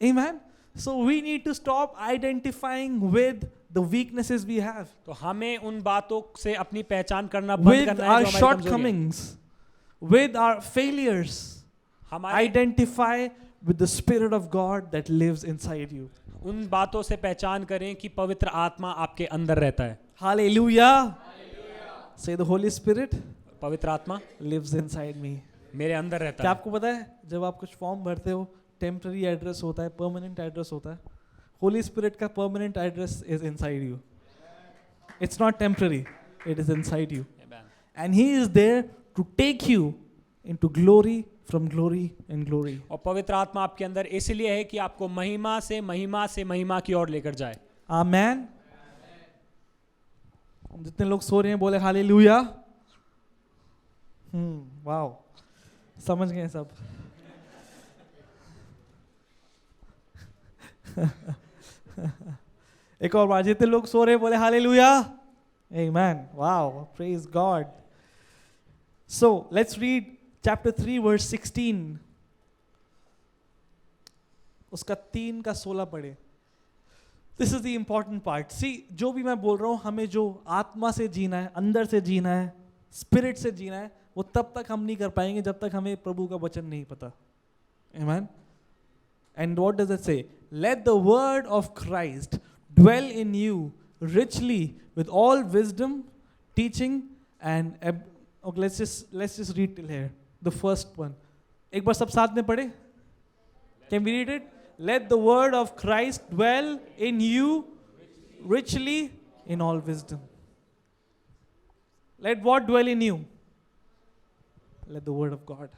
Amen. So we need to stop identifying with the weaknesses we have, तो हमें उन बातों से अपनी पहचान करना बंद with करना है our जो हमारी कमजोरी है। shortcomings, with our failures. हमारे Identify with the Spirit of God that lives inside you. उन बातों से पहचान करें कि पवित्र आत्मा आपके अंदर रहता है। Hallelujah. Say the Holy Spirit पवित्र आत्मा lives inside me. मेरे अंदर रहता क्या है। आपको पता है जब आप कुछ फॉर्म भरते हो टेम्पररी एड्रेस होता है, परमानेंट एड्रेस होता है। होली स्पिरिट का permanent address is inside you. It's not temporary, it is inside you and he is there to take you into glory from glory and glory. और पवित्र आत्मा आपके अंदर इसलिए है कि आपको महिमा से महिमा से महिमा की ओर लेकर जाए। आमेन। जितने लोग सो रहे हैं बोले हालेलुया। वाओ, समझ गए सब। एक और बार, जितने लोग सो रहे बोले hallelujah. Amen. Wow, praise God. So let's read chapter 3 verse 16। उसका 3 का 16 पढ़े। This is the important part. See, जो भी मैं बोल रहा हूं, हमें जो आत्मा से जीना है, अंदर से जीना है, स्पिरिट से जीना है, वो तब तक हम नहीं कर पाएंगे जब तक हमें प्रभु का वचन नहीं पता। आमेन। And what does it say? Let the word of Christ dwell in you richly with all wisdom, teaching and okay, let's just read till here. The first one. एक बार सब साथ में पढ़े. Can we read it? Let the word of Christ dwell in you richly in all wisdom. Let what dwell in you? Let the word of God.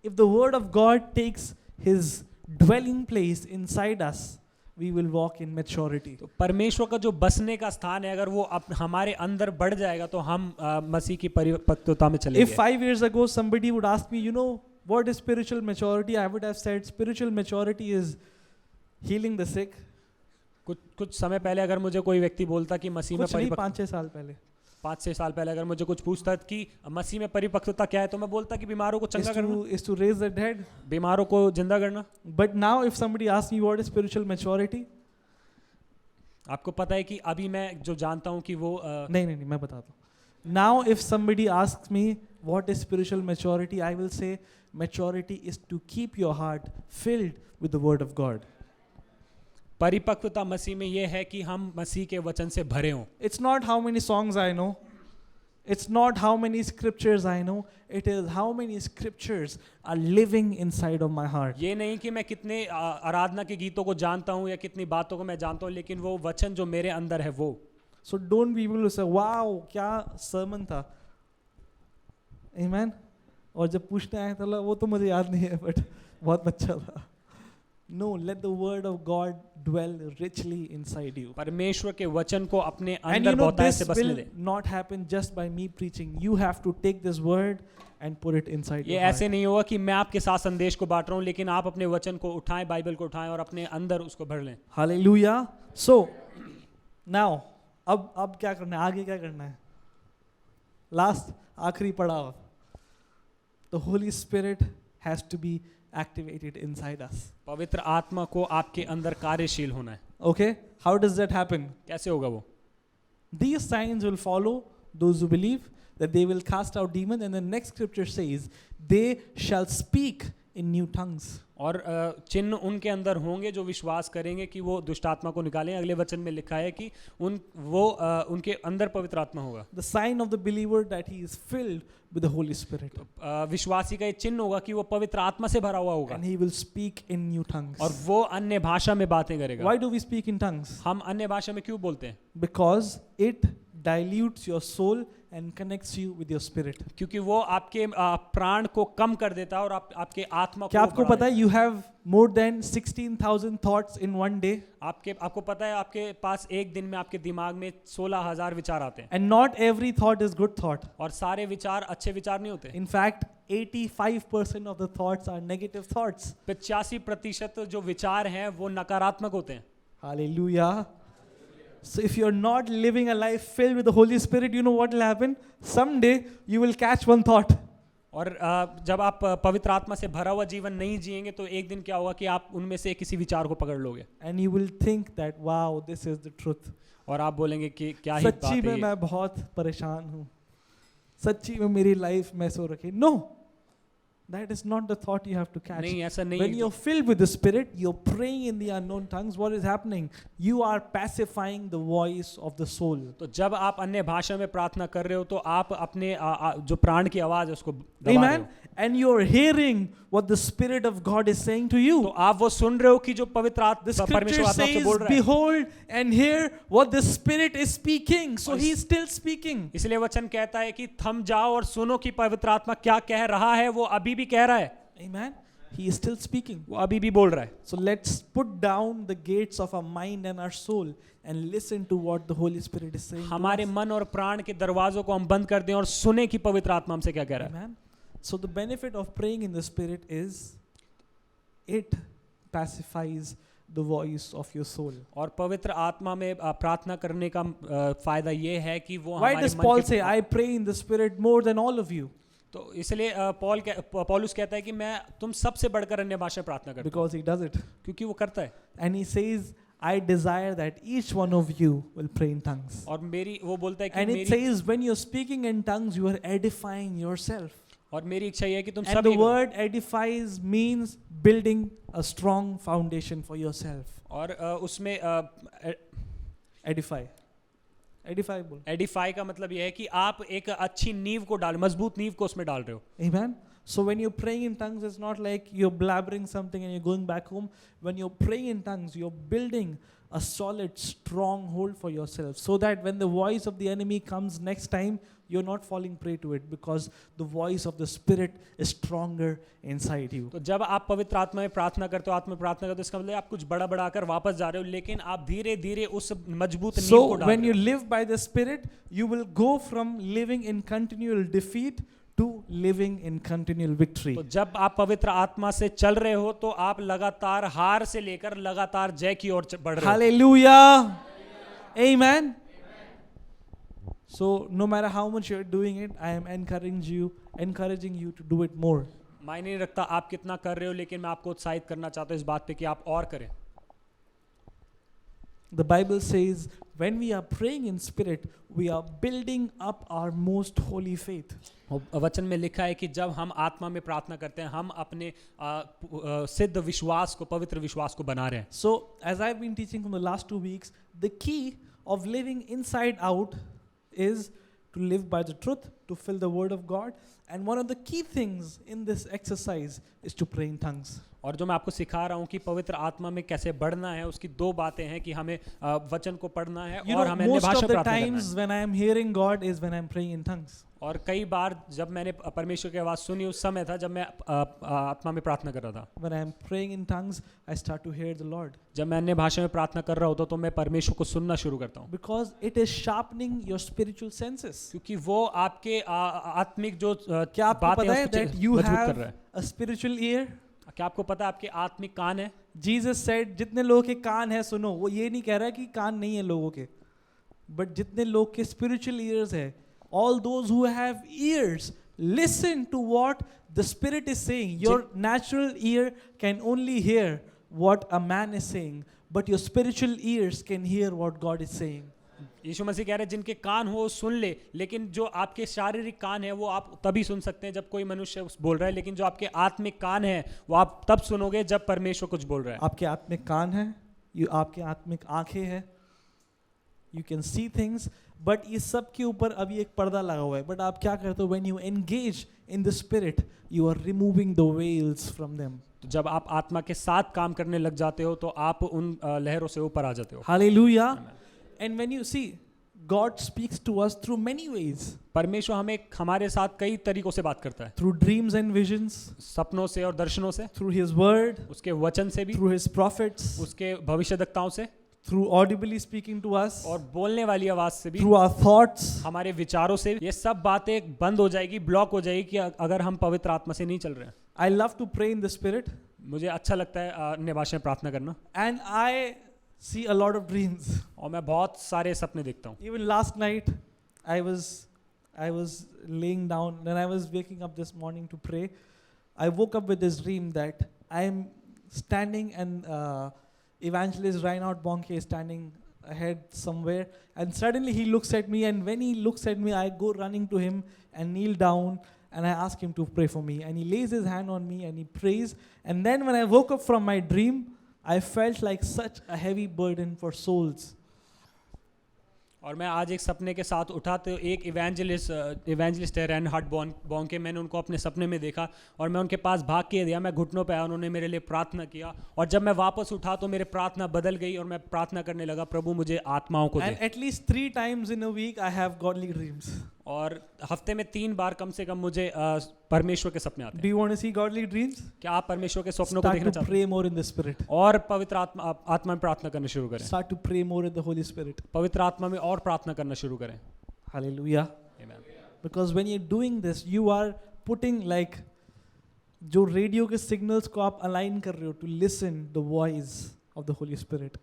If the word of God takes his dwelling place inside us, we will walk in maturity. तो परमेश्वर का जो बसने का स्थान है, अगर वो हमारे अंदर बढ़ जाएगा तो हम मसीह की परिपक्वता में चलेंगे। If 5 years ago somebody would ask me, what is spiritual maturity? I would have said spiritual maturity is healing the sick. कुछ समय पहले अगर मुझे कोई व्यक्ति बोलता कि मसीह में कुछ नहीं, परिपक्व 5-6 साल पहले 5-6 साल पहले अगर मुझे कुछ पूछता कि मसीह में परिपक्वता क्या है, तो मैं बोलता कि बीमारों को चंगा करना, is to raise the dead. बीमारों को जिंदा करना। But now if somebody asks me what is spiritual maturity, आपको पता है कि अभी मैं जो जानता हूँ कि वो नहीं मैं बताता हूँ। Now if somebody asks me what is spiritual maturity, I will say maturity is to keep your heart filled with the word of God. परिपक्वता मसीह में ये है कि हम मसीह के वचन से भरे हों। It's not how many songs I know. It's not how many scriptures I know. It is how many scriptures are living inside of my heart. ये नहीं कि मैं कितने आराधना के गीतों को जानता हूँ या कितनी बातों को मैं जानता हूँ, लेकिन वो वचन जो मेरे अंदर है वो। So don't be able to say, wow, क्या sermon था. Amen. और जब पूछने आया था वो तो मुझे याद नहीं है, but बहुत अच्छा था. No, let the word of God dwell richly inside you. परमेश्वर के वचन को अपने And अंदर बहुतायत से this बसने will they. not happen just by me preaching. You have to take this word and put it inside ये your heart. ऐसे नहीं होगा कि मैं आपके साथ संदेश को बांट रहा हूँ, लेकिन आप अपने वचन को उठाएं, बाइबल को उठाएं और अपने अंदर उसको भर लें। Hallelujah. So now अब क्या करना है, आगे क्या करना है? Last आखिरी पड़ाव. The Holy Spirit has to be activated inside us. पवित्र आत्मा को आपके अंदर कार्यशील होना है। Okay? How does that happen? कैसे होगा वो? These signs will follow those who believe, that they will cast out demons, and the next scripture says they shall speak in new tongues. और चिन्ह उनके अंदर होंगे जो विश्वास करेंगे कि वो दुष्ट आत्मा को निकालें। अगले वचन में लिखा है कि उनके अंदर पवित्र आत्मा होगा। The sign of the believer that he is filled with the Holy Spirit. विश्वासी का ये चिन्ह होगा कि वो पवित्र आत्मा से भरा हुआ होगा And he will speak in new tongues. और वो अन्य भाषा में बातें करेगा। Why do we speak in tongues? हम अन्य भाषा में क्यों बोलते हैं? Because it dilutes your soul and connects you with your spirit. क्योंकि वो आपके प्राण को कम कर देता है और आपके आत्मा को क्या आपको पता है, you have more than 16,000 thoughts in one day? आपको पता है आपके पास एक दिन में आपके दिमाग में 16,000 विचार आते हैं। And not every thought is good thought. और सारे विचार अच्छे विचार नहीं होते। In fact, 85% of the thoughts are negative thoughts. 85% जो विचार हैं वो नकारात्मक होते हैं। Hallelujah. So if you're not living a life filled with the Holy Spirit, you know what will happen? Someday you will catch one thought. और जब आप पवित्र आत्मा से भरा हुआ जीवन नहीं जिएंगे तो एक दिन क्या होगा कि आप उनमें से किसी विचार को पकड़ लोगे। And you will think that, wow, this is the truth. और आप बोलेंगे कि क्या ही बात सच्ची में है ये। मैं बहुत परेशान हूँ, सच्ची में मेरी लाइफ में सो रखी। No, that is not the thought you have to catch. नहीं, ऐसा नहीं When है। you're filled with the Spirit, you're praying in the unknown tongues. What is happening? You are pacifying the voice of the soul. तो जब आप अन्य भाषा में प्रार्थना कर रहे हो तो आप अपने जो प्राण की आवाज है उसको दबा रहे Amen. हो। And you're hearing what the Spirit of God is saying to तो you. आप वो सुन रहे हो कि जो पवित्र The आत्मा परमेश्वर scripture आत्मा आपसे says, बोल रहा है। behold and hear what the Spirit is speaking. So और He is still speaking. इसलिए वचन कहता है कि थम जाओ और सुनो कि पवित्र आत्मा क्या कह रहा है। वो अभी भी कह रहा है, Amen. He is still speaking. वो अभी भी बोल रहा है। So let's put down the gates of our mind and our soul and listen to what the Holy Spirit is saying. to हमारे us. मन और प्राण के दरवाजों को हम बंद कर दें और सुने कि पवित्र आत्मा हमसे क्या कह रहा है। Amen. So the benefit of praying in the Spirit is it pacifies the voice of your soul. और पवित्र आत्मा में प्रार्थना करने का फायदा ये है कि वो Why हमारे does मन Paul के- say, I pray in the Spirit more than all of you? तो इसलिए पौलुस कहता है कि मैं तुम सबसे बढ़कर अन्य भाषा में प्रार्थना करता हूं, Because he does it. क्योंकि वो करता है। And he says, I desire that each one of you will pray in tongues. और वो बोलता है कि And it मेरी says, when you're speaking in tongues, you are edifying yourself. और मेरी इच्छा ये है कि तुम And सब the ये करो। word edifies means building a strong foundation for yourself. और उसमें Edify. Edify बोल. एडिफाई का मतलब ये है कि आप एक अच्छी नींव को मजबूत नींव को उसमें डाल रहे हो। Amen. So when you're praying in tongues, it's not like you're blabbering something and you're going back home. When you're praying in tongues, you're building a solid stronghold for yourself, so that when the voice of the enemy comes next time, you're not falling prey to it, because the voice of the Spirit is stronger inside you. तो जब आप पवित्र आत्मा में प्रार्थना करते हो, आत्मा में प्रार्थना करते हो, इसका मतलब आप कुछ बड़ा बड़ा कर वापस जा रहे हो, लेकिन आप धीरे धीरे उस मजबूत नींव So को डाल when रहे you हो। live by the Spirit, you will go from living in continual defeat to living in continual victory. तो जब आप पवित्र आत्मा से चल रहे हो तो आप लगातार हार से लेकर लगातार जय की ओर बढ़ रहे हो। Hallelujah. Amen. So no matter how much you're doing it, I am encouraging you to do it more. मायने नहीं रखता आप कितना कर रहे हो, लेकिन मैं आपको उत्साहित करना चाहता हूँ इस बात पे कि आप और करें। The Bible says when we are praying in spirit, we are building up our most holy faith. वचन में लिखा है कि जब हम आत्मा में प्रार्थना करते हैं, हम अपने सिद्ध विश्वास को, पवित्र विश्वास को बना रहे हैं। So as I've been teaching from the last 2 weeks, the key of living inside out is to live by the truth, to fill the word of God, and one of the key things in this exercise is to pray in tongues. और जो मैं आपको सिखा रहा हूँ कि पवित्र आत्मा में कैसे बढ़ना है, उसकी दो बातें हैं कि हमें वचन को पढ़ना है You और know, हमें अन्य most भाषा of the प्रार्थना करना है। times when I am hearing God is when I am praying in tongues. और कई बार जब मैंने परमेश्वर की आवाज सुनी उस समय था जब मैं आत्मा में प्रार्थना कर रहा था। When I am praying in tongues, I start to hear the Lord. जब मैं अन्य भाषा में प्रार्थना कर रहा होता तो मैं परमेश्वर को सुनना शुरू करता हूँ, Because it is sharpening your spiritual senses. क्योंकि वो आपके आत्मिक जो क्या आपको बातें पता हैं है उसको that you मजबूत कर have रहा है। a spiritual ear? क्या आपको पता है आपके आत्मिक कान है? Jesus said, जितने लोगों के कान है सुनो। वो ये नहीं कह रहा कि कान नहीं है लोगों के, but जितने लोग के spiritual ears है, all those who have ears, listen to what the Spirit is saying. Your natural ear can only hear what a man is saying, but your spiritual ears can hear what God is saying. यीशु मसीह कह रहे हैं जिनके कान हो सुन ले, लेकिन जो आपके शारीरिक कान है वो आप तभी सुन सकते हैं जब कोई मनुष्य बोल रहा है, लेकिन जो आपके आत्मिक कान है वो आप तब सुनोगे जब परमेश्वर कुछ बोल रहा है। आपके आत्मिक कान है, आपके आत्मिक आंखें हैं, you can see things, but ये सब के ऊपर अभी एक पर्दा लगा हुआ है। But आप क्या करते हो? When you engage in the Spirit, you are removing the veils from them. तो जब आप आत्मा के साथ काम करने लग जाते हो तो आप उन लहरों से ऊपर आ जाते हो। Hallelujah. And when you see, God speaks to us through many ways. परमेश्वर हमें हमारे साथ कई तरीकों से बात करता है, Through dreams and visions, सपनों से और दर्शनों से, through His Word, उसके वचन से भी, through His prophets, उसके भविष्यद्वक्ताओं से, through audibly speaking to us, और बोलने वाली आवाज से भी, through our thoughts. हमारे विचारों से। ये सब बातें बंद हो जाएगी, ब्लॉक हो जाएगी कि अगर हम पवित्र आत्मा से नहीं चल रहे हैं। I love to pray in the Spirit, मुझे अच्छा लगता है अन्य भाषा में प्रार्थना करना, and I see a lot of dreams. और मैं बहुत सारे सपने देखता हूँ। Even last night, I was laying down, and I was waking up this morning to pray. I woke up with this dream that I am standing, and Evangelist Reinhard Bonke is standing ahead somewhere, and suddenly he looks at me, and when he looks at me, I go running to him and kneel down, and I ask him to pray for me, and he lays his hand on me and he prays. And then when I woke up from my dream, I felt like such a heavy burden for souls. और मैं आज एक सपने के साथ उठा तो एक इवेंजलिस्ट है रेनहार्ड बॉन्के, मैंने उनको अपने सपने में देखा और मैं उनके पास भाग के दिया, मैं घुटनों पे आया, उन्होंने मेरे लिए प्रार्थना किया और जब मैं वापस उठा तो मेरे प्रार्थना बदल गई और मैं प्रार्थना करने लगा, प्रभु मुझे आत्माओं को And they. at least 3 times in a week I have godly dreams. और हफ्ते में 3 बार कम से कम मुझे परमेश्वर के सपने आते हैं। Do you want to see godly dreams? क्या आप परमेश्वर के सपनों को Start देखना to चाहते pray more in the Spirit. हैं? और पवित्र आत्मा में प्रार्थना करना शुरू करें, Start to pray more in the Holy Spirit. पवित्र आत्मा में और प्रार्थना करना शुरू करें। Hallelujah. Amen. Because when you're doing this, you are putting like जो रेडियो के सिग्नल्स को आप अलाइन कर रहे हो to listen the voice of the Holy Spirit.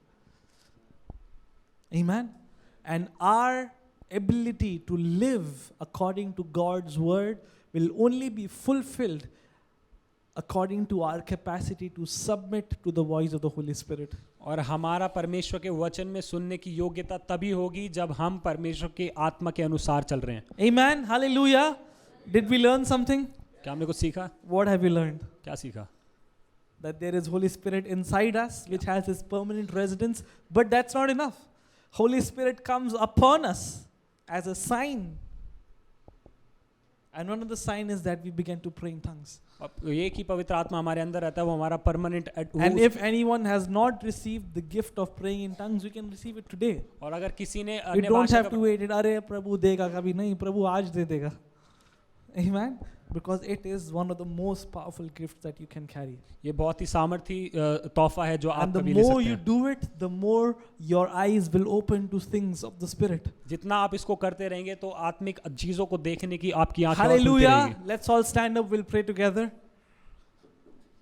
Amen. And our ability to live according to God's word will only be fulfilled according to our capacity to submit to the voice of the Holy Spirit. और हमारा परमेश्वर के वचन में सुनने की योग्यता तभी होगी जब हम परमेश्वर के आत्मा के अनुसार चल रहे हैं। Amen. Hallelujah. Did we learn something? क्या हमने कुछ सीखा? What have we learned? क्या सीखा? That there is Holy Spirit inside us, which has His permanent residence. But that's not enough. Holy Spirit comes upon us as a sign. And one of the sign is that we began to pray in tongues. अब ये कि पवित्र आत्मा हमारे अंदर रहता है वो हमारा permanent And if anyone has not received the gift of praying in tongues, we can receive it today. और अगर किसी ने We अन्य don't भाषा have to wait it. अरे प्रभु देगा कभी नहीं, प्रभु आज दे देगा. Amen. Because it is one of the most powerful gifts that you can carry. ये बहुत ही सामर्थी तोहफा है जो आप And the कभी ले more सकते you हैं. do it, the more your eyes will open to things of the Spirit. जितना आप इसको करते रहेंगे तो आत्मिक चीजों को देखने की आपकी आंखें और खुलती Hallelujah. रहेंगी. Let's all stand up. We'll pray together.